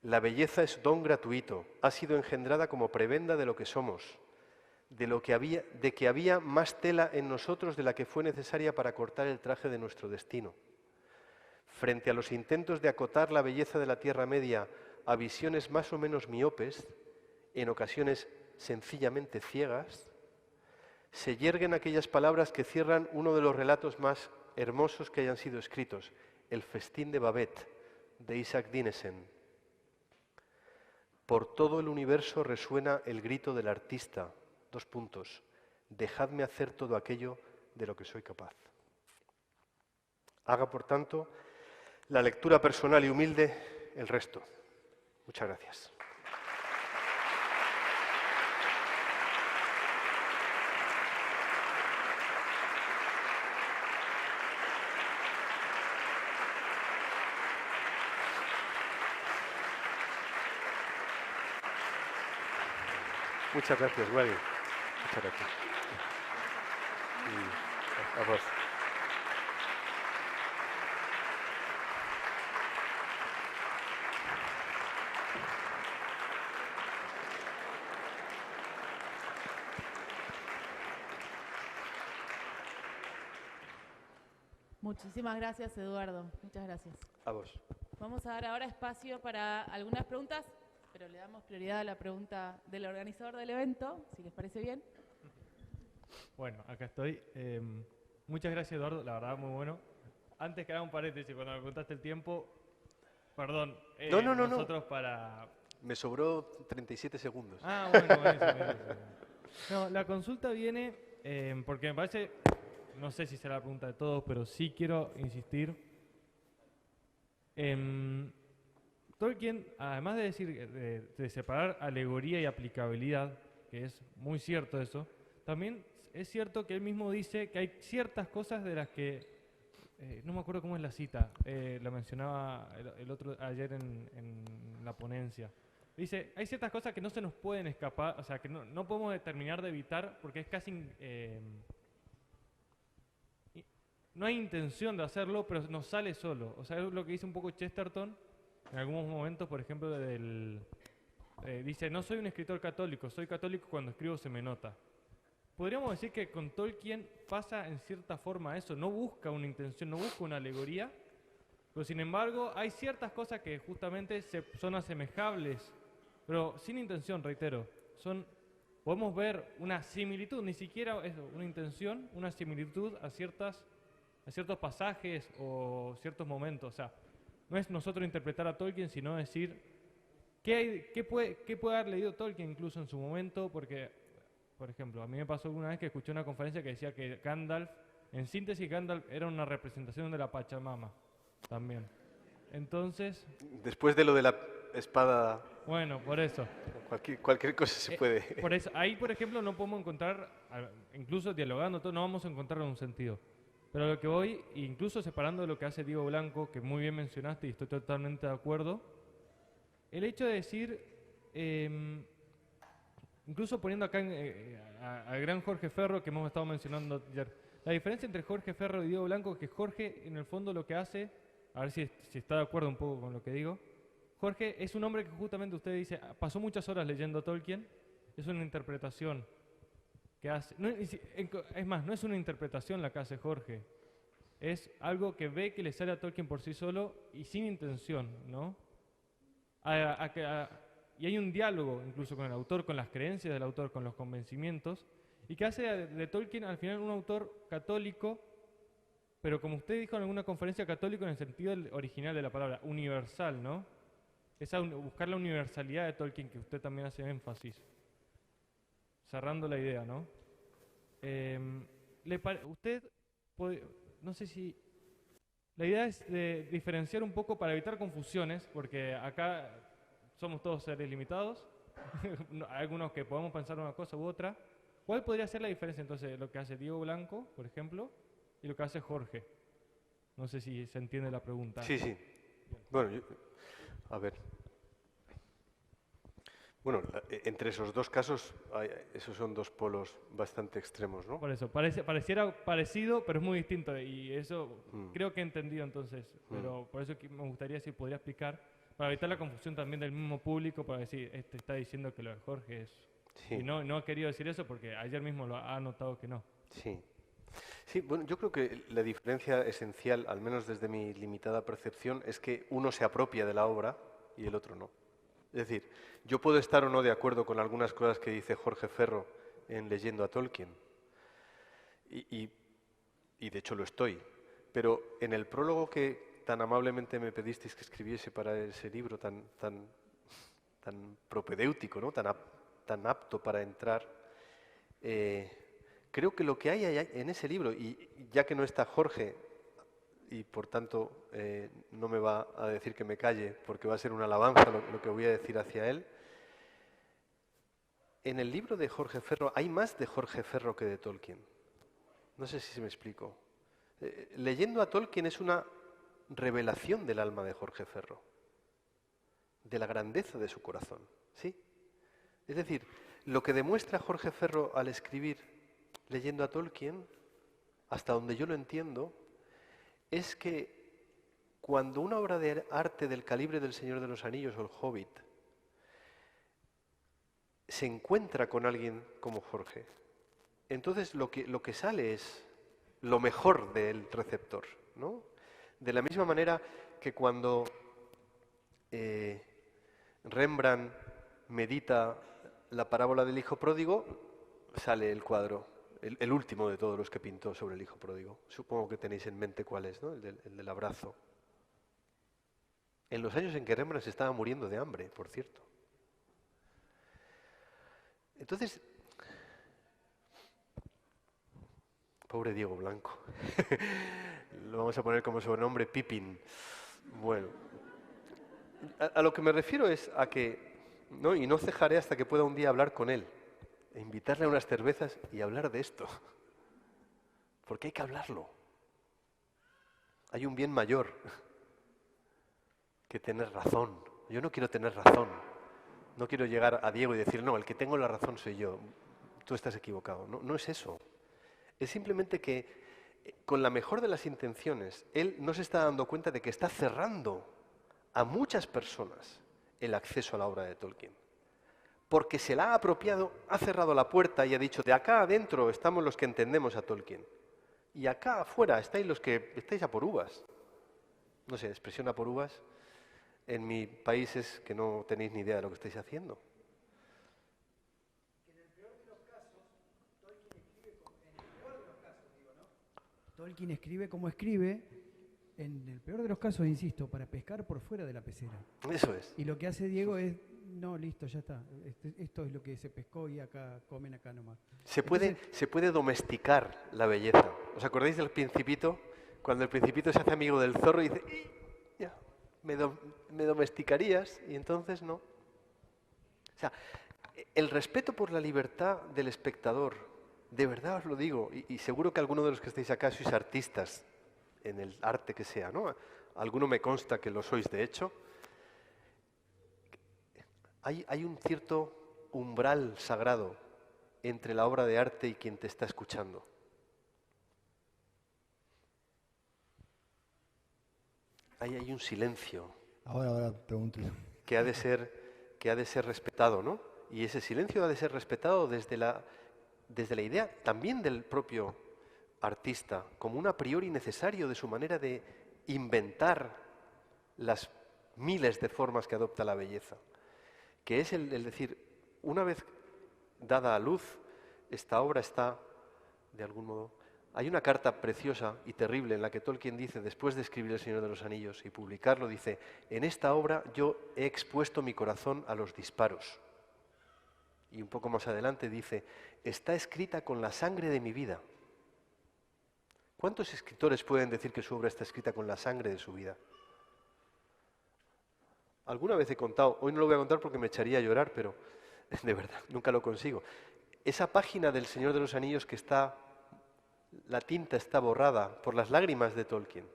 La belleza es don gratuito, ha sido engendrada como prebenda de lo que somos, de que había más tela en nosotros de la que fue necesaria para cortar el traje de nuestro destino. Frente a los intentos de acotar la belleza de la Tierra Media a visiones más o menos miopes, en ocasiones sencillamente ciegas, se yerguen aquellas palabras que cierran uno de los relatos más hermosos que hayan sido escritos, El festín de Babette, de Isaac Dinesen. Por todo el universo resuena el grito del artista, dejadme hacer todo aquello de lo que soy capaz. Haga, por tanto, la lectura personal y humilde el resto. Muchas gracias. Muchas gracias, Wally. Muchas gracias. Y a vos. Muchísimas gracias, Eduardo. Muchas gracias. A vos. Vamos a dar ahora espacio para algunas preguntas, pero le damos prioridad a la pregunta del organizador del evento, si les parece bien. Bueno, acá estoy. Muchas gracias, Eduardo, la verdad, muy bueno. Antes que haga un paréntesis, cuando me preguntaste el tiempo, perdón, No. nosotros para... Me sobró 37 segundos. Ah, bueno, buenísimo. No, la consulta viene porque me parece, no sé si será la pregunta de todos, pero sí quiero insistir. Tolkien, además de decir, de separar alegoría y aplicabilidad, que es muy cierto eso, también es cierto que él mismo dice que hay ciertas cosas de las que, no me acuerdo cómo es la cita, la mencionaba ayer en la ponencia. Dice, hay ciertas cosas que no se nos pueden escapar, o sea, que no podemos terminar de evitar porque es casi... no hay intención de hacerlo, pero nos sale solo. O sea, es lo que dice un poco Chesterton en algunos momentos, por ejemplo, dice, no soy un escritor católico, soy católico cuando escribo se me nota. Podríamos decir que con Tolkien pasa en cierta forma eso, no busca una intención, no busca una alegoría, pero sin embargo hay ciertas cosas que justamente son asemejables, pero sin intención, reitero, podemos ver una similitud, ni siquiera eso, una intención, una similitud a ciertos pasajes o ciertos momentos. O sea, no es nosotros interpretar a Tolkien, sino decir qué puede haber leído Tolkien incluso en su momento, porque, por ejemplo, a mí me pasó alguna vez que escuché una conferencia que decía que Gandalf, en síntesis, Gandalf era una representación de la Pachamama también. Entonces... Después de lo de la espada... Bueno, por eso. Cualquier cosa se puede... Por eso, ahí, por ejemplo, no podemos encontrar, incluso dialogando, no vamos a encontrar un sentido. Pero lo que voy, incluso separando de lo que hace Diego Blanco, que muy bien mencionaste y estoy totalmente de acuerdo, el hecho de decir, incluso poniendo acá al gran Jorge Ferro, que hemos estado mencionando ayer, la diferencia entre Jorge Ferro y Diego Blanco es que Jorge, en el fondo, lo que hace, a ver si está de acuerdo un poco con lo que digo, Jorge es un hombre que justamente usted dice, pasó muchas horas leyendo Tolkien, es una interpretación que hace, es más, no es una interpretación la que hace Jorge, es algo que ve que le sale a Tolkien por sí solo y sin intención, ¿no? Y hay un diálogo incluso con el autor, con las creencias del autor, con los convencimientos, y que hace de Tolkien al final un autor católico, pero como usted dijo en alguna conferencia, católico en el sentido original de la palabra, universal, ¿no? Es buscar la universalidad de Tolkien, que usted también hace énfasis. Cerrando la idea, ¿no? Usted no sé si... La idea es de diferenciar un poco para evitar confusiones, porque acá somos todos seres limitados, hay algunos que podemos pensar una cosa u otra. ¿Cuál podría ser la diferencia entonces de lo que hace Diego Blanco, por ejemplo, y lo que hace Jorge? No sé si se entiende la pregunta. Sí, sí. Bueno, a ver. Bueno, entre esos dos casos, esos son dos polos bastante extremos, ¿no? Por eso, pareciera parecido, pero es muy distinto. Y eso creo que he entendido entonces. Pero por eso me gustaría si podría explicar, para evitar la confusión también del mismo público, para decir, este está diciendo que lo de Jorge es... Sí. Y no ha querido decir eso porque ayer mismo lo ha notado que no. Sí. Sí, bueno, yo creo que la diferencia esencial, al menos desde mi limitada percepción, es que uno se apropia de la obra y el otro no. Es decir, yo puedo estar o no de acuerdo con algunas cosas que dice Jorge Ferro en Leyendo a Tolkien, y de hecho lo estoy, pero en el prólogo que tan amablemente me pedisteis que escribiese para ese libro tan propedéutico, ¿no? tan apto para entrar, creo que lo que hay en ese libro, y ya que no está Jorge, y por tanto no me va a decir que me calle, porque va a ser una alabanza lo que voy a decir hacia él, en el libro de Jorge Ferro hay más de Jorge Ferro que de Tolkien. No sé si se me explico. Leyendo a Tolkien es una revelación del alma de Jorge Ferro, de la grandeza de su corazón, ¿sí? Es decir, lo que demuestra Jorge Ferro al escribir Leyendo a Tolkien, hasta donde yo lo entiendo, es que cuando una obra de arte del calibre del Señor de los Anillos o el Hobbit se encuentra con alguien como Jorge, entonces lo que sale es lo mejor del receptor, ¿no? De la misma manera que cuando Rembrandt medita la parábola del hijo pródigo, sale el cuadro, el último de todos los que pintó sobre el hijo pródigo. Supongo que tenéis en mente cuál es, ¿no? El del abrazo. En los años en que Rembrandt se estaba muriendo de hambre, por cierto. Entonces, pobre Diego Blanco. Lo vamos a poner como sobrenombre Pippin. Bueno, a lo que me refiero es a que, ¿no? Y no cejaré hasta que pueda un día hablar con él, e invitarle a unas cervezas y hablar de esto. Porque hay que hablarlo. Hay un bien mayor que tener razón. Yo no quiero tener razón. No quiero llegar a Diego y decir, no, el que tengo la razón soy yo. Tú estás equivocado. No, no es eso. Es simplemente que, con la mejor de las intenciones, él no se está dando cuenta de que está cerrando a muchas personas el acceso a la obra de Tolkien. Porque se la ha apropiado, ha cerrado la puerta y ha dicho, de acá adentro estamos los que entendemos a Tolkien. Y acá afuera estáis los que estáis a por uvas. No sé, expresión a por uvas. En mi país es que no tenéis ni idea de lo que estáis haciendo. Tolkien escribe como escribe, en el peor de los casos, insisto, para pescar por fuera de la pecera. Eso es. Y lo que hace Diego es, no, listo, ya está. Esto es lo que se pescó y acá comen acá nomás. Se puede domesticar la belleza. ¿Os acordáis del Principito? Cuando el Principito se hace amigo del zorro y dice, ya, me domesticarías, y entonces no. O sea, el respeto por la libertad del espectador, de verdad os lo digo, y seguro que alguno de los que estáis acá sois artistas, en el arte que sea, ¿no? Alguno me consta que lo sois de hecho. Hay un cierto umbral sagrado entre la obra de arte y quien te está escuchando. Hay un silencio. Ahora pregunto. Que ha de ser respetado, ¿no? Y ese silencio ha de ser respetado desde la idea también del propio artista, como un a priori necesario de su manera de inventar las miles de formas que adopta la belleza. Que es el decir, una vez dada a luz, esta obra está, de algún modo... Hay una carta preciosa y terrible en la que Tolkien dice, después de escribir El Señor de los Anillos y publicarlo, dice, en esta obra yo he expuesto mi corazón a los disparos. Y un poco más adelante dice, está escrita con la sangre de mi vida. ¿Cuántos escritores pueden decir que su obra está escrita con la sangre de su vida? Alguna vez he contado, hoy no lo voy a contar porque me echaría a llorar, pero de verdad, nunca lo consigo. esa página del Señor de los Anillos que está, la tinta está borrada por las lágrimas de Tolkien.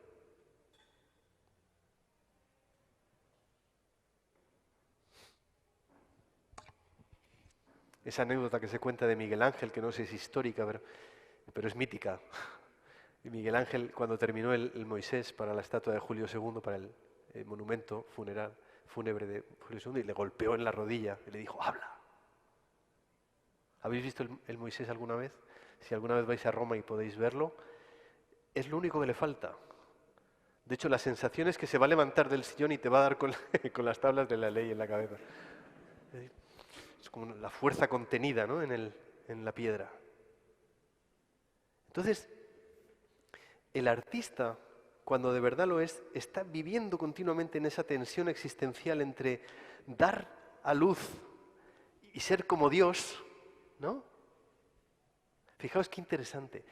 Esa anécdota que se cuenta de Miguel Ángel, que no sé si es histórica, pero es mítica. Y Miguel Ángel, cuando terminó el Moisés para la estatua de Julio II, para el monumento fúnebre de Julio II, y le golpeó en la rodilla y le dijo, habla. ¿Habéis visto el Moisés alguna vez? Si alguna vez vais a Roma y podéis verlo, es lo único que le falta. De hecho, la sensación es que se va a levantar del sillón y te va a dar con las tablas de la ley en la cabeza. Es como la fuerza contenida, ¿no?, en la piedra. Entonces, el artista, cuando de verdad lo es, está viviendo continuamente en esa tensión existencial entre dar a luz y ser como Dios, ¿no? Fijaos qué interesante.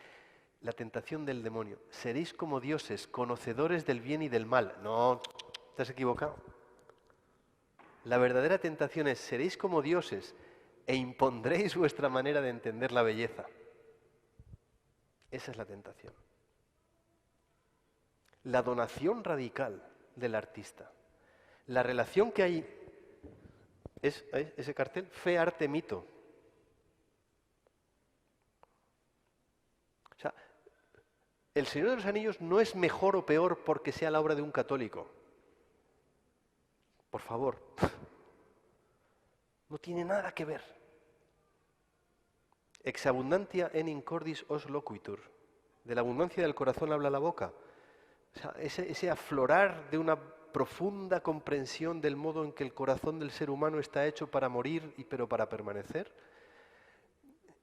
La tentación del demonio. Seréis como dioses, conocedores del bien y del mal. No, te has equivocado. La verdadera tentación es, seréis como dioses e impondréis vuestra manera de entender la belleza. Esa es la tentación. La donación radical del artista. La relación que hay, es ese cartel, fe, arte, mito. O sea, El Señor de los Anillos no es mejor o peor porque sea la obra de un católico. Por favor. No tiene nada que ver. Ex abundantia enim cordis os loquitur. De la abundancia del corazón habla la boca. O sea, ese aflorar de una profunda comprensión del modo en que el corazón del ser humano está hecho para morir, pero para permanecer,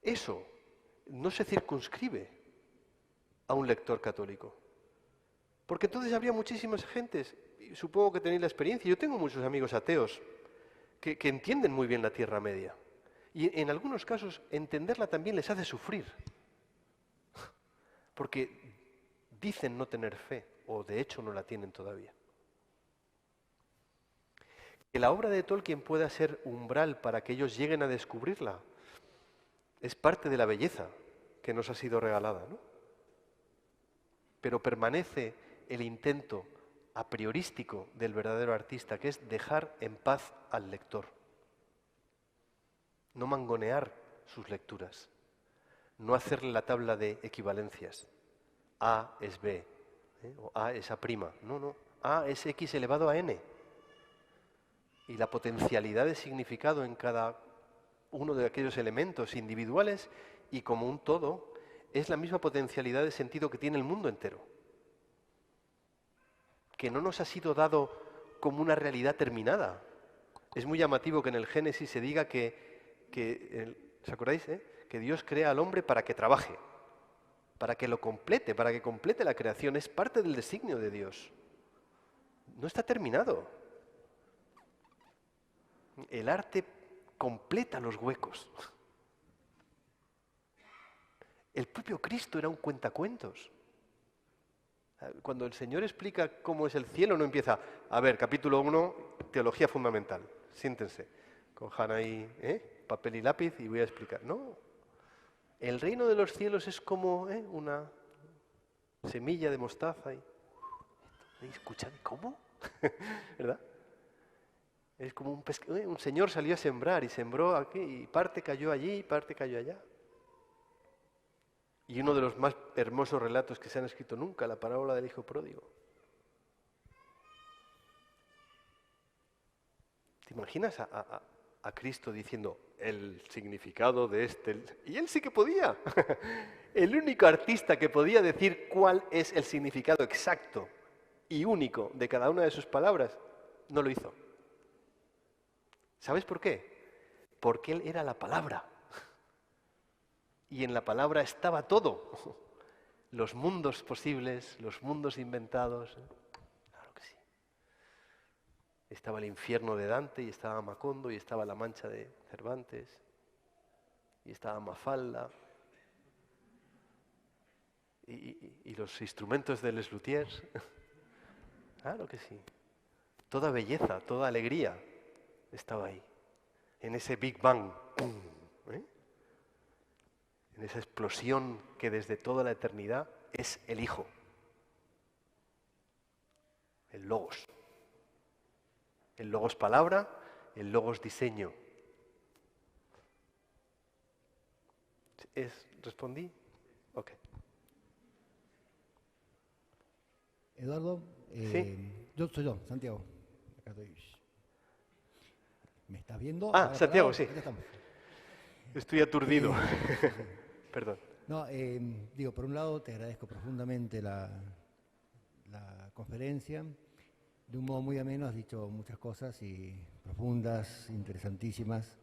eso no se circunscribe a un lector católico. Porque entonces habría muchísimas gentes, y supongo que tenéis la experiencia, yo tengo muchos amigos ateos que entienden muy bien la Tierra Media. Y en algunos casos entenderla también les hace sufrir. Porque dicen no tener fe, o de hecho no la tienen todavía. Que la obra de Tolkien pueda ser umbral para que ellos lleguen a descubrirla es parte de la belleza que nos ha sido regalada, ¿no? Pero permanece el intento a priorístico del verdadero artista, que es dejar en paz al lector. No mangonear sus lecturas, no hacerle la tabla de equivalencias. A es B, o A es A'. No. A es X elevado a N. Y la potencialidad de significado en cada uno de aquellos elementos individuales y como un todo es la misma potencialidad de sentido que tiene el mundo entero. Que no nos ha sido dado como una realidad terminada. Es muy llamativo que en el Génesis se diga ¿os acordáis? Que Dios crea al hombre para que trabaje, para que lo complete, para que complete la creación. Es parte del designio de Dios. No está terminado. El arte completa los huecos. El propio Cristo era un cuentacuentos. Cuando el Señor explica cómo es el cielo, no empieza, a ver, capítulo 1, teología fundamental. Siéntense, cojan ahí papel y lápiz y voy a explicar. No, el reino de los cielos es como una semilla de mostaza. ¿Escuchad cómo? ¿Verdad? Es como un señor salió a sembrar y sembró aquí y parte cayó allí y parte cayó allá. Y uno de los más hermosos relatos que se han escrito nunca, la parábola del hijo pródigo. ¿Te imaginas a Cristo diciendo el significado de este? Y él sí que podía. El único artista que podía decir cuál es el significado exacto y único de cada una de sus palabras, no lo hizo. ¿Sabes por qué? Porque él era la palabra. Y en la palabra estaba todo. Los mundos posibles, los mundos inventados. Claro que sí. Estaba el infierno de Dante, y estaba Macondo, y estaba La Mancha de Cervantes, y estaba Mafalda, y los instrumentos de Les Luthiers. Claro que sí. Toda belleza, toda alegría estaba ahí, en ese Big Bang. en esa explosión que desde toda la eternidad es el Hijo, el Logos. El Logos palabra, el Logos diseño. ¿Respondí? Ok. Eduardo, ¿Sí? Soy yo, Santiago. Acá estoy. ¿Me estás viendo? Ah, Santiago, sí. Ya estamos. Estoy aturdido. Sí. Perdón. No, digo, por un lado te agradezco profundamente la conferencia. De un modo muy ameno has dicho muchas cosas y profundas, interesantísimas.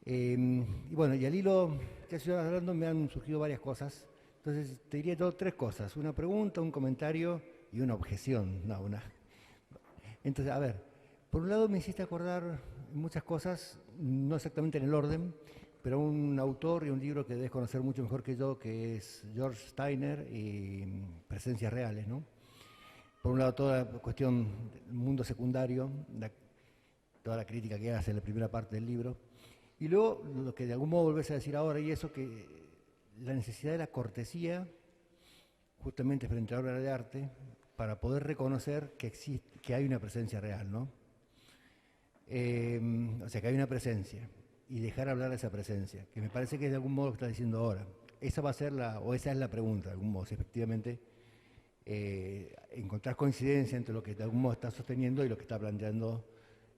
Y bueno, y al hilo que has ido hablando me han surgido varias cosas. Entonces te diría tres cosas, una pregunta, un comentario y una objeción. No, una. Entonces, a ver, por un lado me hiciste acordar muchas cosas, no exactamente en el orden, pero un autor y un libro que debes conocer mucho mejor que yo, que es George Steiner y Presencias Reales, ¿no? Por un lado, toda la cuestión del mundo secundario, toda la crítica que hace en la primera parte del libro, y luego lo que de algún modo volvés a decir ahora, y eso que la necesidad de la cortesía, justamente frente a la obra de arte, para poder reconocer que existe, que hay una presencia real, ¿no? O sea, que hay una presencia, y dejar hablar de esa presencia, que me parece que es de algún modo lo que está diciendo ahora. Esa va a ser esa es la pregunta, de algún modo, si efectivamente encontrar coincidencia entre lo que de algún modo está sosteniendo y lo que está planteando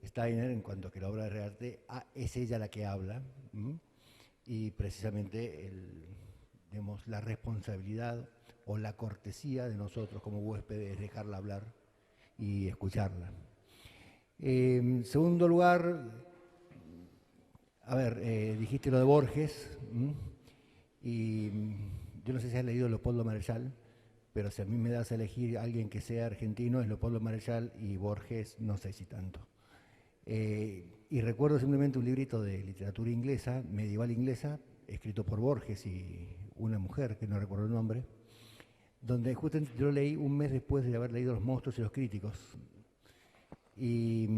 Steiner en cuanto a que la obra de arte es ella la que habla, y precisamente digamos, la responsabilidad o la cortesía de nosotros como huéspedes es dejarla hablar y escucharla. En segundo lugar, a ver, dijiste lo de Borges, y yo no sé si has leído Leopoldo Marechal, pero si a mí me das a elegir a alguien que sea argentino, es Leopoldo Marechal, y Borges no sé si tanto. Y recuerdo simplemente un librito de literatura inglesa, medieval inglesa, escrito por Borges y una mujer, que no recuerdo el nombre, donde justamente yo leí un mes después de haber leído Los monstruos y los críticos. Y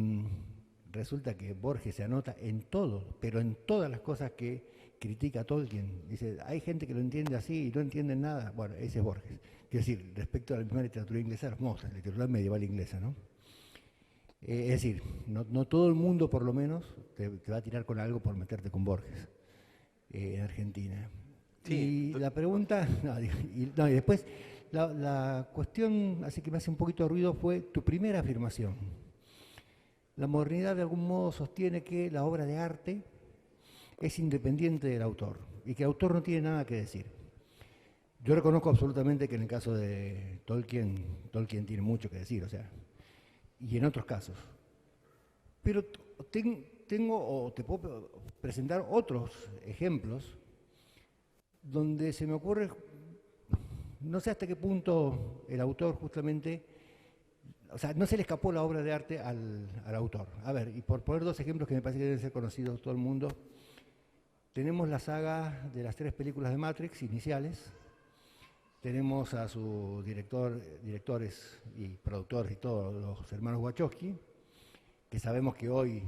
resulta que Borges se anota en todo, pero en todas las cosas que critica a Tolkien. Dice, hay gente que lo entiende así y no entienden nada. Bueno, ese es Borges. Quiero decir, respecto a la misma literatura inglesa, los monstruos, la literatura medieval inglesa, ¿no? Es decir, no todo el mundo, por lo menos, te va a tirar con algo por meterte con Borges en Argentina. Sí. Y la pregunta, y después, la cuestión, así que me hace un poquito de ruido, fue tu primera afirmación. La modernidad de algún modo sostiene que la obra de arte es independiente del autor y que el autor no tiene nada que decir. Yo reconozco absolutamente que en el caso de Tolkien tiene mucho que decir, o sea, y en otros casos. Pero te puedo presentar otros ejemplos donde se me ocurre, no sé hasta qué punto el autor justamente, o sea, no se le escapó la obra de arte al autor. A ver, y por poner dos ejemplos que me parece que deben ser conocidos todo el mundo, tenemos la saga de las 3 películas de Matrix iniciales, tenemos a sus directores y productores y todos los hermanos Wachowski, que sabemos que hoy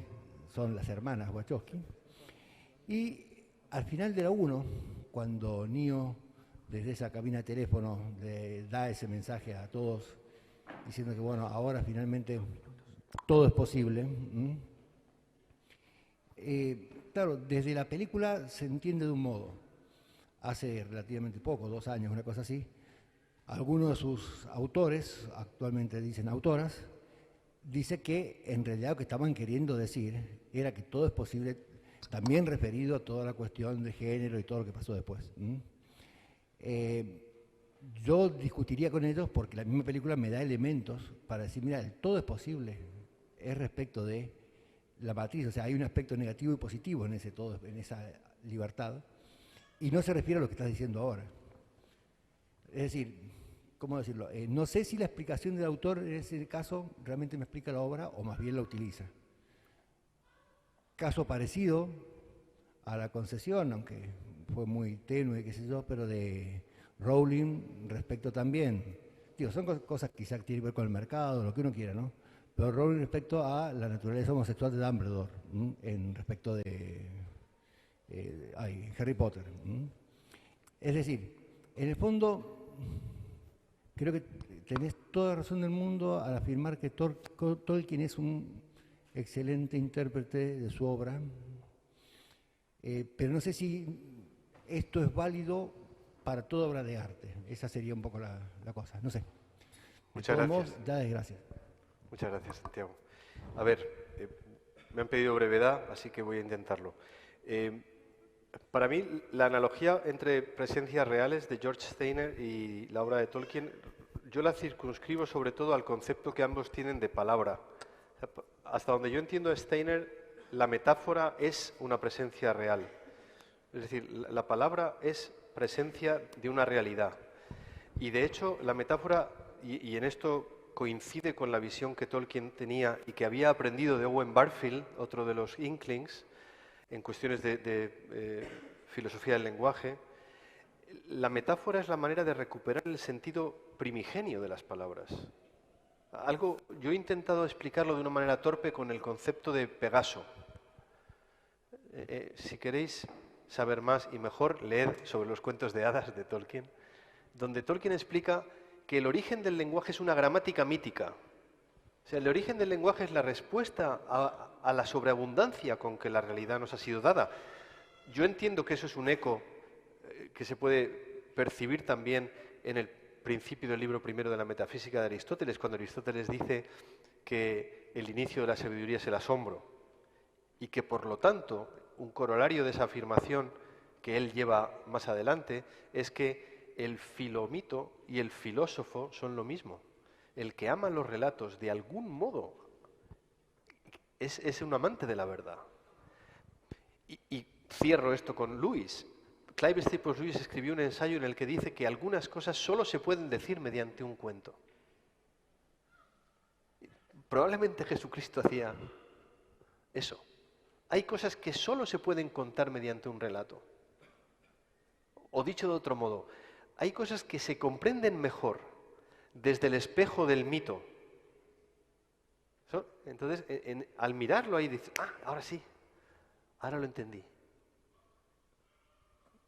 son las hermanas Wachowski, y al final de la 1, cuando Neo desde esa cabina de teléfono le da ese mensaje a todos, diciendo que bueno, ahora finalmente todo es posible. Claro, desde la película se entiende de un modo. Hace relativamente poco, 2 años, una cosa así, algunos de sus autores, actualmente dicen autoras, dice que en realidad lo que estaban queriendo decir era que todo es posible, también referido a toda la cuestión de género y todo lo que pasó después. Yo discutiría con ellos porque la misma película me da elementos para decir, mira, el todo es posible, es respecto de la matriz, o sea, hay un aspecto negativo y positivo en ese todo, en esa libertad, y no se refiere a lo que estás diciendo ahora. Es decir, ¿cómo decirlo? No sé si la explicación del autor en ese caso realmente me explica la obra o más bien la utiliza. Caso parecido a la concesión, aunque fue muy tenue, qué sé yo, pero de Rowling respecto también, digo, son cosas que quizás tienen que ver con el mercado, lo que uno quiera, ¿no? Pero Rowling respecto a la naturaleza homosexual de Dumbledore, en respecto de Harry Potter. Es decir, en el fondo, creo que tenés toda razón del mundo al afirmar que Tolkien es un excelente intérprete de su obra, pero no sé si esto es válido para toda obra de arte. Esa sería un poco la cosa, no sé. Muchas gracias. Gracias. Muchas gracias, Santiago. A ver, me han pedido brevedad, así que voy a intentarlo. Para mí, la analogía entre presencias reales de George Steiner y la obra de Tolkien, yo la circunscribo sobre todo al concepto que ambos tienen de palabra. Hasta donde yo entiendo a Steiner, la metáfora es una presencia real. Es decir, la palabra es presencia de una realidad. Y de hecho, la metáfora, y en esto coincide con la visión que Tolkien tenía y que había aprendido de Owen Barfield, otro de los Inklings, en cuestiones de filosofía del lenguaje. La metáfora es la manera de recuperar el sentido primigenio de las palabras. Yo he intentado explicarlo de una manera torpe con el concepto de Pegaso. Si queréis saber más y mejor, leed sobre los cuentos de hadas de Tolkien, donde Tolkien explica que el origen del lenguaje es una gramática mítica. O sea, el origen del lenguaje es la respuesta a la sobreabundancia con que la realidad nos ha sido dada. Yo entiendo que eso es un eco que se puede percibir también en el principio del libro primero de la metafísica de Aristóteles, cuando Aristóteles dice que el inicio de la sabiduría es el asombro y que, por lo tanto, un corolario de esa afirmación que él lleva más adelante es que el filomito y el filósofo son lo mismo. El que ama los relatos, de algún modo, es un amante de la verdad. Y cierro esto con Lewis. Clive Staples Lewis escribió un ensayo en el que dice que algunas cosas solo se pueden decir mediante un cuento. Probablemente Jesucristo hacía eso. Hay cosas que solo se pueden contar mediante un relato. O dicho de otro modo, hay cosas que se comprenden mejor desde el espejo del mito. Entonces, al mirarlo ahí dices, ahora sí, ahora lo entendí.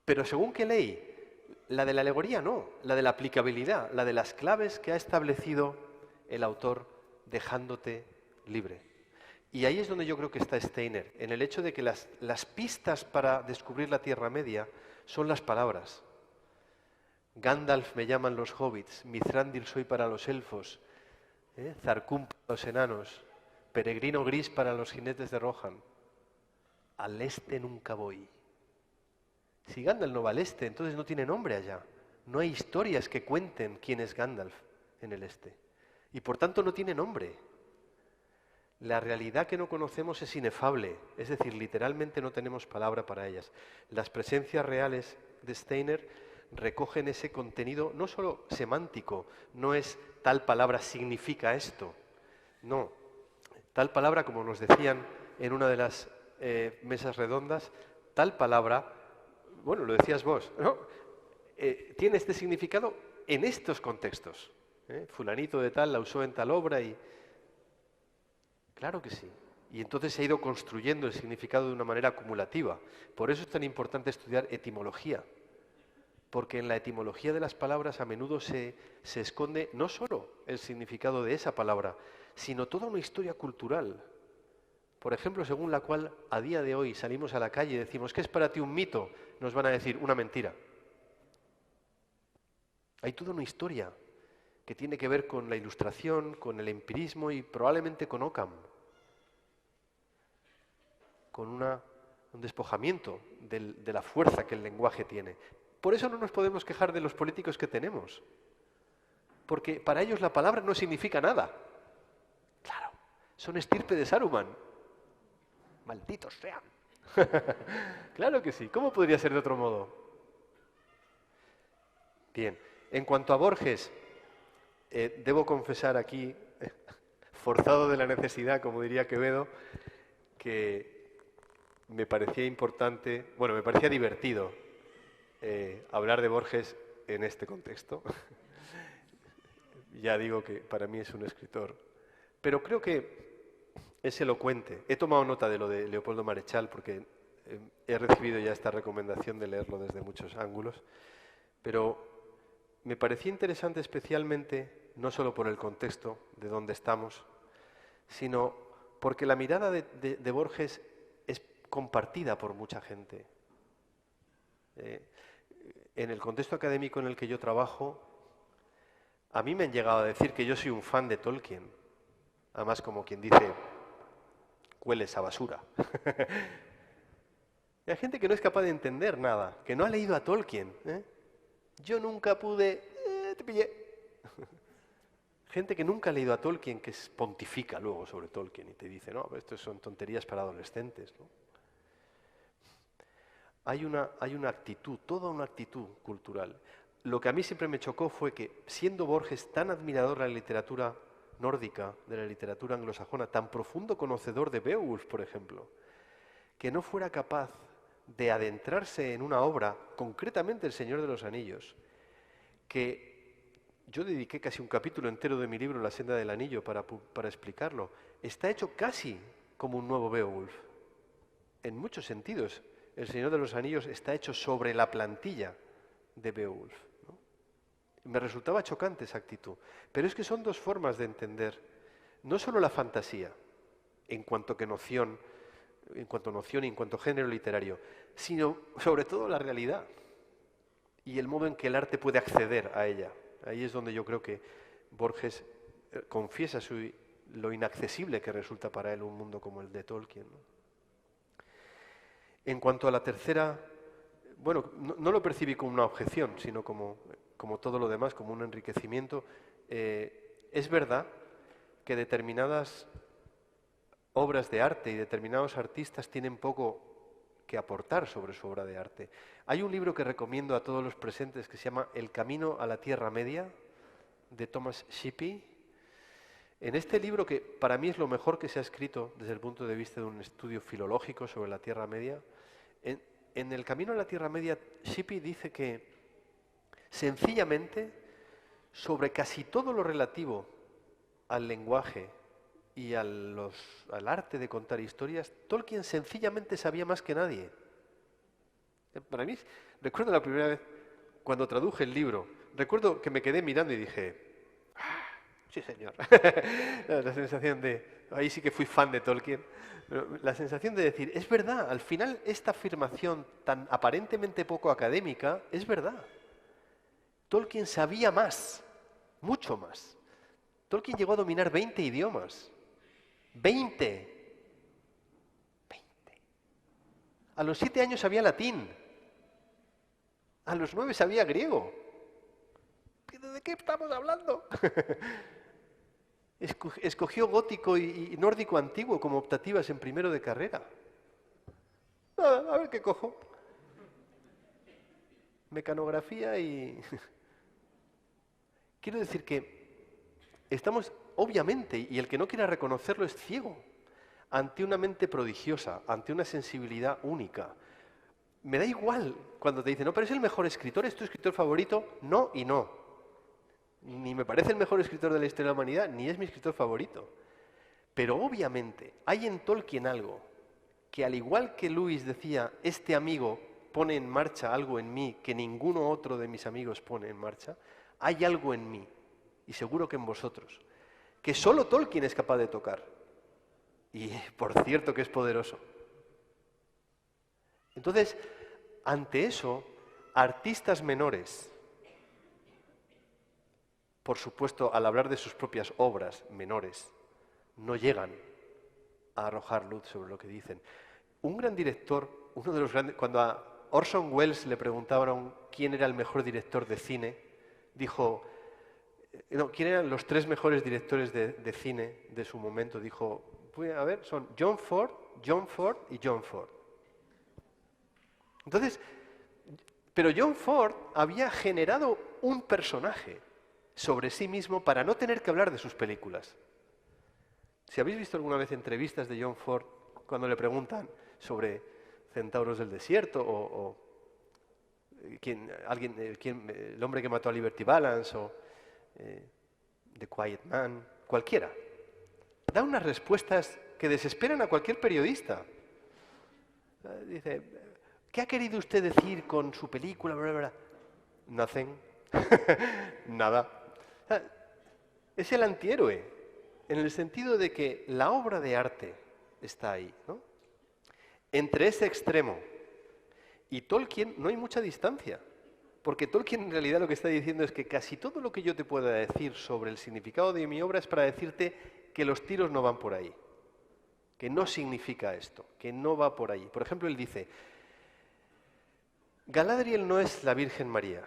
Pero según qué ley, la de la alegoría no, la de la aplicabilidad, la de las claves que ha establecido el autor dejándote libre. Y ahí es donde yo creo que está Steiner, en el hecho de que las pistas para descubrir la Tierra Media son las palabras. Gandalf me llaman los hobbits, Mithrandir soy para los elfos, Zarcún para los enanos, peregrino gris para los jinetes de Rohan. Al este nunca voy. Si Gandalf no va al este, entonces no tiene nombre allá. No hay historias que cuenten quién es Gandalf en el este. Y por tanto no tiene nombre. La realidad que no conocemos es inefable, es decir, literalmente no tenemos palabra para ellas. Las presencias reales de Steiner recogen ese contenido no solo semántico, no es tal palabra significa esto, no. Tal palabra, como nos decían en una de las mesas redondas, tal palabra, bueno, lo decías vos, ¿no? Tiene este significado en estos contextos. Fulanito de tal la usó en tal obra y... Claro que sí. Y entonces se ha ido construyendo el significado de una manera acumulativa. Por eso es tan importante estudiar etimología. Porque en la etimología de las palabras a menudo se esconde no solo el significado de esa palabra, sino toda una historia cultural. Por ejemplo, según la cual a día de hoy salimos a la calle y decimos, ¿qué es para ti un mito? Nos van a decir, una mentira. Hay toda una historia que tiene que ver con la ilustración, con el empirismo y probablemente con Occam, con un despojamiento de la fuerza que el lenguaje tiene. Por eso no nos podemos quejar de los políticos que tenemos, porque para ellos la palabra no significa nada. Claro, son estirpe de Saruman. Malditos sean. Claro que sí, ¿cómo podría ser de otro modo? Bien, en cuanto a Borges, debo confesar aquí, forzado de la necesidad, como diría Quevedo, que me parecía importante, bueno, me parecía divertido hablar de Borges en este contexto. Ya digo que para mí es un escritor, pero creo que es elocuente. He tomado nota de lo de Leopoldo Marechal porque he recibido ya esta recomendación de leerlo desde muchos ángulos. Pero me parecía interesante especialmente, no solo por el contexto de dónde estamos, sino porque la mirada de Borges es compartida por mucha gente. En el contexto académico en el que yo trabajo, a mí me han llegado a decir que yo soy un fan de Tolkien. Además, como quien dice, hueles a basura. Hay gente que no es capaz de entender nada, que no ha leído a Tolkien. Yo nunca pude... te pillé. Gente que nunca ha leído a Tolkien, que pontifica luego sobre Tolkien y te dice, no, esto son tonterías para adolescentes, ¿no? Hay una actitud, toda una actitud cultural. Lo que a mí siempre me chocó fue que, siendo Borges tan admirador de la literatura nórdica, de la literatura anglosajona, tan profundo conocedor de Beowulf, por ejemplo, que no fuera capaz de adentrarse en una obra, concretamente El Señor de los Anillos, que yo dediqué casi un capítulo entero de mi libro La Senda del Anillo para explicarlo. Está hecho casi como un nuevo Beowulf, en muchos sentidos. El Señor de los Anillos está hecho sobre la plantilla de Beowulf, ¿no? Me resultaba chocante esa actitud. Pero es que son dos formas de entender, no solo la fantasía, en cuanto noción y en cuanto género literario, sino sobre todo la realidad y el modo en que el arte puede acceder a ella. Ahí es donde yo creo que Borges confiesa lo inaccesible que resulta para él un mundo como el de Tolkien, ¿no? En cuanto a la tercera, bueno, no lo percibí como una objeción, sino como todo lo demás, como un enriquecimiento. Es verdad que determinadas obras de arte y determinados artistas tienen poco que aportar sobre su obra de arte. Hay un libro que recomiendo a todos los presentes que se llama El camino a la Tierra Media, de Thomas Shippey. En este libro, que para mí es lo mejor que se ha escrito desde el punto de vista de un estudio filológico sobre la Tierra Media, en El camino a la Tierra Media, Shippey dice que sencillamente sobre casi todo lo relativo al lenguaje y al arte de contar historias, Tolkien sencillamente sabía más que nadie. Para mí, recuerdo la primera vez cuando traduje el libro, recuerdo que me quedé mirando y dije, sí, señor. La sensación de... Ahí sí que fui fan de Tolkien. Pero la sensación de decir, es verdad, al final esta afirmación tan aparentemente poco académica, es verdad. Tolkien sabía más, mucho más. Tolkien llegó a dominar 20 idiomas. 20. A los 7 años sabía latín. A los 9 sabía griego. ¿De qué estamos hablando? Escogió gótico y nórdico antiguo como optativas en primero de carrera. A ver qué cojo. Mecanografía y... Quiero decir que estamos, obviamente, y el que no quiera reconocerlo es ciego, ante una mente prodigiosa, ante una sensibilidad única. Me da igual cuando te dicen, no, pero es el mejor escritor, ¿es tu escritor favorito? No y no. Ni me parece el mejor escritor de la historia de la humanidad, ni es mi escritor favorito. Pero obviamente hay en Tolkien algo que, al igual que Lewis decía, este amigo pone en marcha algo en mí que ninguno otro de mis amigos pone en marcha, hay algo en mí, y seguro que en vosotros, que solo Tolkien es capaz de tocar. Y por cierto que es poderoso. Entonces, ante eso, artistas menores, por supuesto, al hablar de sus propias obras menores, no llegan a arrojar luz sobre lo que dicen. Un gran director, uno de los grandes, cuando a Orson Welles le preguntaban quién era el mejor director de cine, dijo, no, quién eran los 3 mejores directores de cine de su momento, dijo, a ver, son John Ford y John Ford. Entonces, pero John Ford había generado un personaje sobre sí mismo para no tener que hablar de sus películas. Si habéis visto alguna vez entrevistas de John Ford cuando le preguntan sobre Centauros del Desierto o el hombre que mató a Liberty Balance o The Quiet Man, cualquiera, da unas respuestas que desesperan a cualquier periodista. Dice, ¿qué ha querido usted decir con su película? Bla, bla, bla. Nothing. Nada. O sea, es el antihéroe, en el sentido de que la obra de arte está ahí, ¿no? Entre ese extremo y Tolkien no hay mucha distancia, porque Tolkien en realidad lo que está diciendo es que casi todo lo que yo te pueda decir sobre el significado de mi obra es para decirte que los tiros no van por ahí, que no significa esto, que no va por ahí. Por ejemplo, él dice, Galadriel no es la Virgen María.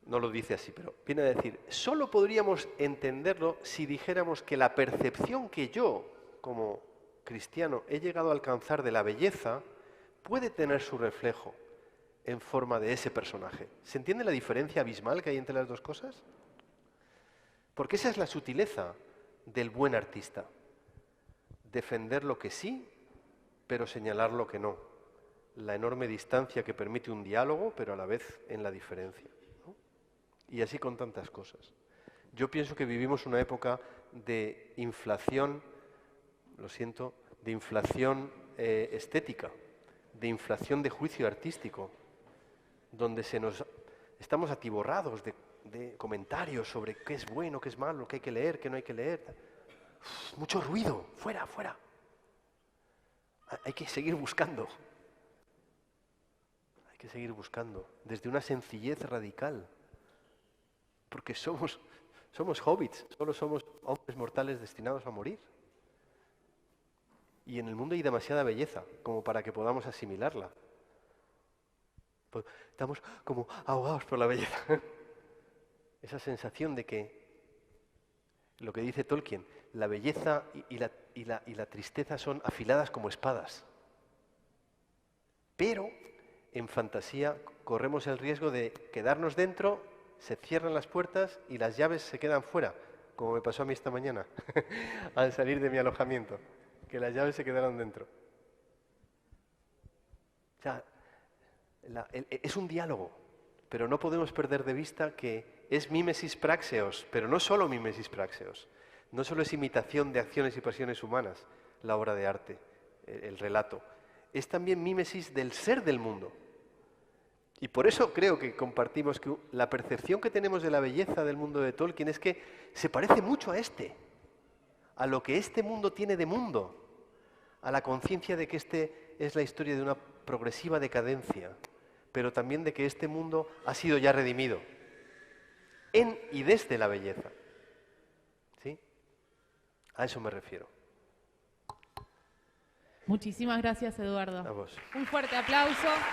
No lo dice así, pero viene a decir, solo podríamos entenderlo si dijéramos que la percepción que yo, como cristiano, he llegado a alcanzar de la belleza, puede tener su reflejo en forma de ese personaje. ¿Se entiende la diferencia abismal que hay entre las dos cosas? Porque esa es la sutileza del buen artista. Defender lo que sí, pero señalar lo que no. La enorme distancia que permite un diálogo, pero a la vez en la diferencia. Y así con tantas cosas. Yo pienso que vivimos una época de inflación, lo siento, de inflación estética, de inflación de juicio artístico, donde estamos atiborrados de comentarios sobre qué es bueno, qué es malo, qué hay que leer, qué no hay que leer. Mucho ruido, fuera, fuera. Hay que seguir buscando. Hay que seguir buscando, desde una sencillez radical. Porque somos hobbits, solo somos hombres mortales destinados a morir. Y en el mundo hay demasiada belleza como para que podamos asimilarla. Pues estamos como ahogados por la belleza. Esa sensación de que, lo que dice Tolkien, la belleza y la tristeza son afiladas como espadas. Pero en fantasía corremos el riesgo de quedarnos dentro, se cierran las puertas y las llaves se quedan fuera, como me pasó a mí esta mañana, al salir de mi alojamiento, que las llaves se quedaron dentro. O sea, es un diálogo, pero no podemos perder de vista que es mimesis praxeos, pero no solo mimesis praxeos, no solo es imitación de acciones y pasiones humanas, la obra de arte, el relato, es también mímesis del ser del mundo. Y por eso creo que compartimos que la percepción que tenemos de la belleza del mundo de Tolkien es que se parece mucho a lo que este mundo tiene de mundo, a la conciencia de que este es la historia de una progresiva decadencia, pero también de que este mundo ha sido ya redimido, en y desde la belleza. ¿Sí? A eso me refiero. Muchísimas gracias, Eduardo. A vos. Un fuerte aplauso.